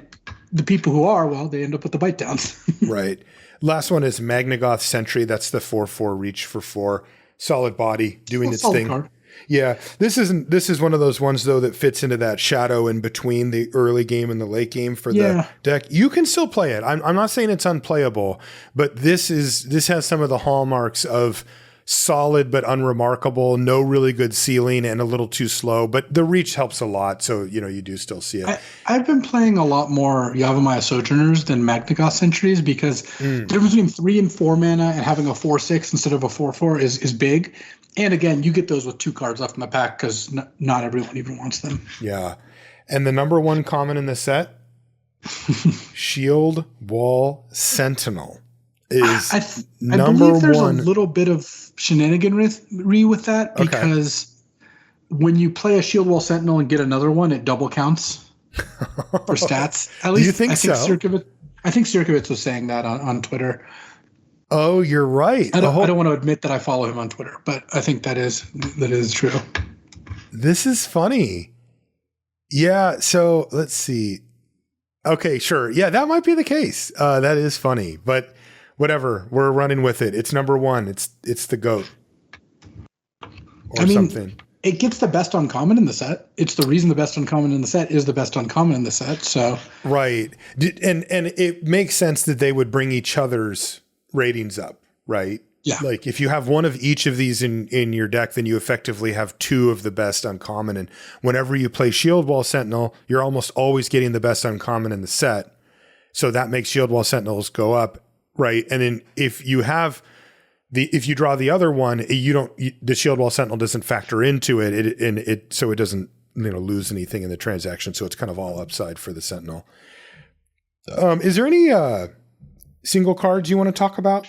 the people who are, well, they end up with the bite downs. Right. Last one is Magnagoth Sentry. That's the 4/4 reach for 4. Solid body doing its thing. Card. Yeah. This is one of those ones though that fits into that shadow in between the early game and the late game for the deck. You can still play it. I'm not saying it's unplayable, but this has some of the hallmarks of solid but unremarkable, no really good ceiling, and a little too slow. But the reach helps a lot, so you do still see it. I've been playing a lot more Yavimaya Sojourners than Magnagoth Sentries because the difference between 3 and 4 mana and having a 4/6 instead of a 4/4 is big. And again, you get those with 2 cards left in the pack because not everyone even wants them. Yeah, and the number 1 common in the set, Shield Wall Sentinel. Is I number believe there's 1. a little bit of shenaniganry with that because when you play a Shield Wall Sentinel and get another one, it double counts for stats. At least Do you think so? I think Sirkovitz was saying that on Twitter. Oh, you're right. I don't want to admit that I follow him on Twitter, but I think that is true. This is funny. Yeah, so let's see. Okay, sure. Yeah, that might be the case. That is funny, but whatever, we're running with it. It's number 1. It's the GOAT or something. it gets the best uncommon in the set. It's the reason the best uncommon in the set is the best uncommon in the set. So right, and it makes sense that they would bring each other's ratings up, right? Yeah. Like if you have one of each of these in your deck, then you effectively have two of the best uncommon. And whenever you play Shield Wall Sentinel, you're almost always getting the best uncommon in the set. So that makes Shield Wall Sentinels go up, right? And then if you draw the other one, the Shield Wall Sentinel doesn't factor into it, so it doesn't lose anything in the transaction. So it's kind of all upside for the Sentinel. Is there any single cards you want to talk about?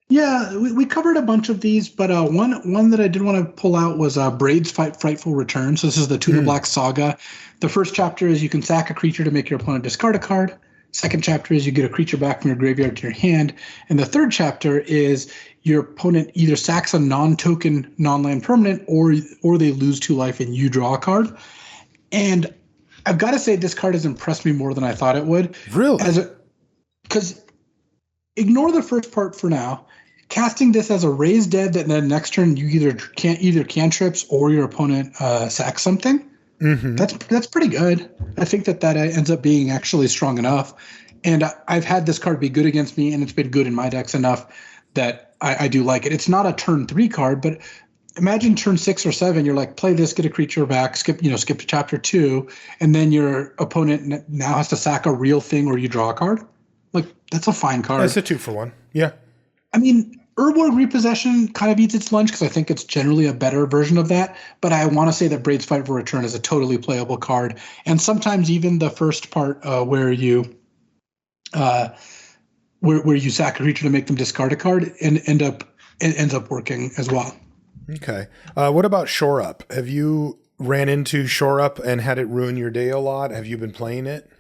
Yeah, we covered a bunch of these, but one that I did want to pull out was Braid's Frightful Return. So this is the Tuna Black Saga. The first chapter is you can sack a creature to make your opponent discard a card. Second chapter is you get a creature back from your graveyard to your hand. And the third chapter is your opponent either sacks a non-token, non-land permanent, or they lose 2 life and you draw a card. And I've got to say this card has impressed me more than I thought it would. Really? Because ignore the first part for now. Casting this as a raised dead that then next turn you either cantrips or your opponent sacks something. Mm-hmm. That's pretty good. I think that ends up being actually strong enough. And I've had this card be good against me, and it's been good in my decks enough that I do like it. It's not a turn 3 card, but imagine turn 6 or 7, you're like, play this, get a creature back, skip to chapter 2, and then your opponent now has to sack a real thing or you draw a card. Like, that's a fine card. That's a 2-for-1. Yeah. I mean, Urborg Repossession kind of eats its lunch because I think it's generally a better version of that. But I want to say that Braid's Frightful Return is a totally playable card. And sometimes even the first part where you sack a creature to make them discard a card and ends up working as well. Okay. What about Shore Up? Have you ran into Shore Up and had it ruin your day a lot? Have you been playing it?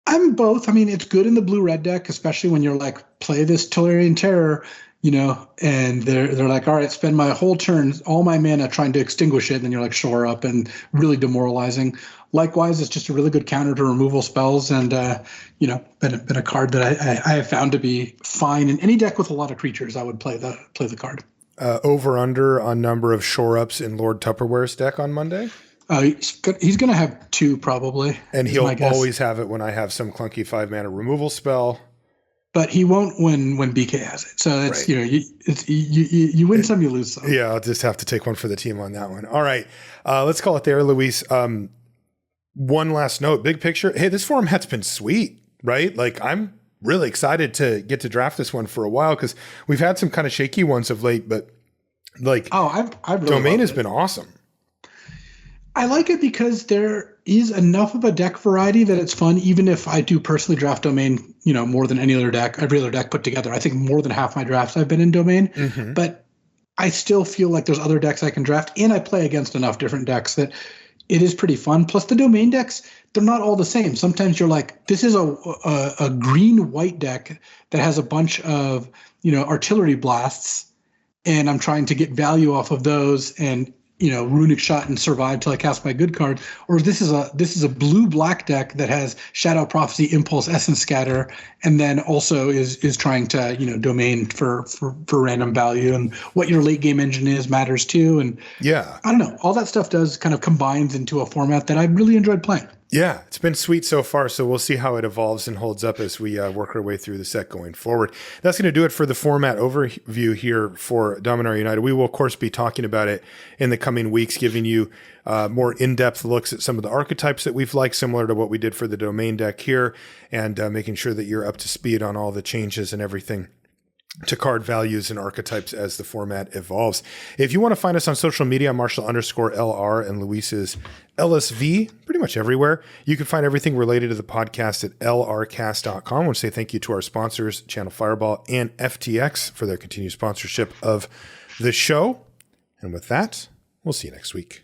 I'm both. I mean, it's good in the blue-red deck, especially when you're like, play this Tolarian Terror, and they're like, all right, spend my whole turn, all my mana trying to extinguish it, and then you're like, Shore Up, and really demoralizing. Likewise, it's just a really good counter to removal spells, and been a card that I have found to be fine in any deck with a lot of creatures. I would play the card. Over under on number of Shore Ups in Lord Tupperware's deck on Monday. He's going to have 2 probably. And he'll always have it when I have some clunky 5-mana removal spell. But he won't when BK has it. So it's, right. You win some, you lose some. Yeah, I'll just have to take one for the team on that one. All right. Let's call it there, Luis. One last note, big picture. Hey, this format's been sweet, right? Like, I'm really excited to get to draft this one for a while because we've had some kind of shaky ones of late, but I've really Domain has been awesome. I like it because there is enough of a deck variety that it's fun, even if I do personally draft Domain, more than every other deck put together. I think more than half my drafts I've been in Domain, but I still feel like there's other decks I can draft, and I play against enough different decks that it is pretty fun. Plus the Domain decks, they're not all the same. Sometimes you're like, this is a green-white deck that has a bunch of, artillery blasts, and I'm trying to get value off of those and Runic Shot and survive till I cast my good card. Or this is a blue-black deck that has Shadow Prophecy, Impulse, Essence Scatter, and then also is trying to Domain for random value. And what your late game engine is matters too. And yeah, I don't know, all that stuff does kind of combines into a format that I really enjoyed playing. Yeah, it's been sweet so far, so we'll see how it evolves and holds up as we work our way through the set going forward. That's going to do it for the format overview here for Dominaria United. We will, of course, be talking about it in the coming weeks, giving you more in-depth looks at some of the archetypes that we've liked, similar to what we did for the Domain deck here, and making sure that you're up to speed on all the changes and everything to card values and archetypes as the format evolves. If you want to find us on social media, Marshall_LR and Luis is LSV, pretty much everywhere. You can find everything related to the podcast at lrcast.com. I want to say thank you to our sponsors, Channel Fireball and FTX, for their continued sponsorship of the show. And with that, we'll see you next week.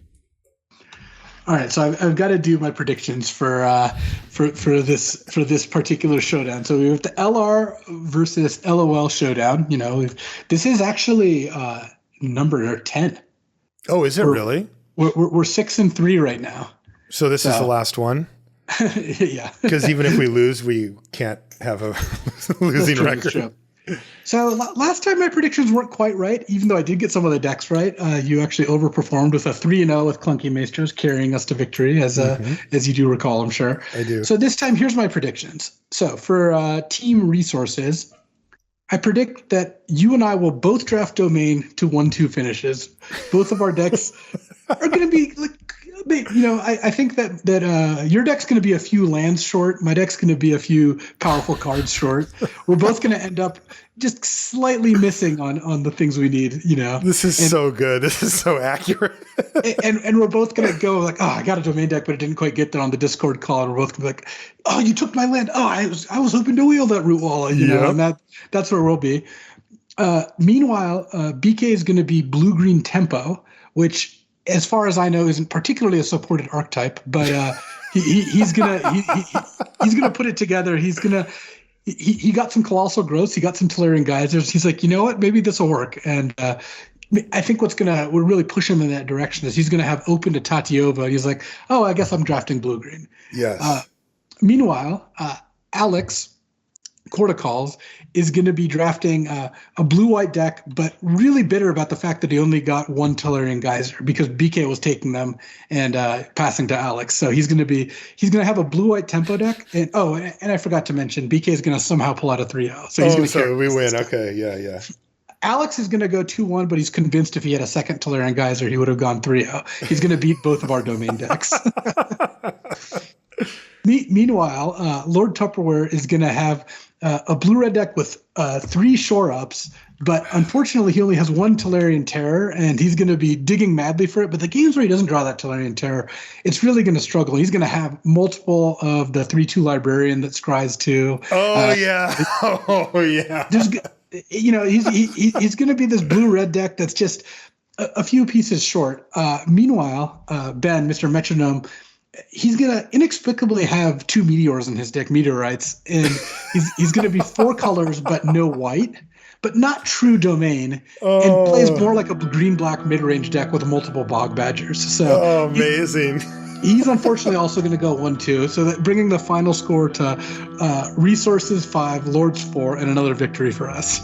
All right, so I've got to do my predictions for this particular showdown. So we have the LR versus LOL showdown. This is actually number 10. Oh, is it really? We're 6-3 right now. So this is the last one. Yeah, because even if we lose, we can't have a losing record. So last time my predictions weren't quite right, even though I did get some of the decks right. You actually overperformed with a 3-0 with Clunky Maestros, carrying us to victory, as you do recall, I'm sure. I do. So this time, here's my predictions. So for team resources, I predict that you and I will both draft Domain to 1-2 finishes. Both of our decks are going to be like, I think that your deck's going to be a few lands short. My deck's going to be a few powerful cards short. We're both going to end up just slightly missing on the things we need. This is so good. This is so accurate. and we're both going to go like, oh, I got a Domain deck, but it didn't quite get there on the Discord call. And we're both going to be like, oh, you took my land. Oh, I was hoping to wheel that root wall. And that's where we'll be. Meanwhile, BK is going to be blue-green tempo, which, as far as I know, isn't particularly a supported archetype, but he's gonna put it together. He got some colossal growths. He got some Tolarian geysers. He's like, you know what? Maybe this will work. And I think we'll really push him in that direction is he's gonna have open to Tatiova. And he's like, oh, I guess I'm drafting blue green. Yes. Meanwhile, Alex Corticals is going to be drafting a blue-white deck, but really bitter about the fact that he only got one Tolarian Geyser because BK was taking them and passing to Alex. So he's going to have a blue-white tempo deck. And I forgot to mention, BK is going to somehow pull out a 3-0. So we win. Okay, yeah. Alex is going to go 2-1, but he's convinced if he had a second Tolarian Geyser, he would have gone 3-0. He's going to beat both of our Domain decks. Meanwhile, Lord Tupperware is going to have a blue-red deck with 3 shore-ups, but unfortunately he only has 1 Tolarian Terror, and he's going to be digging madly for it. But the games where he doesn't draw that Tolarian Terror, it's really going to struggle. He's going to have multiple of the 3/2 Librarian that scries 2. Oh, yeah. Oh, yeah. He's going to be this blue-red deck that's just a few pieces short. Meanwhile, Ben, Mr. Metronome, he's going to inexplicably have 2 meteors in his deck, meteorites, and he's going to be 4 colors but no white, but not true Domain, and plays more like a green-black mid-range deck with multiple Bog Badgers. So amazing. He's unfortunately also going to go 1-2, so that bringing the final score to Resources 5, Lords 4, and another victory for us.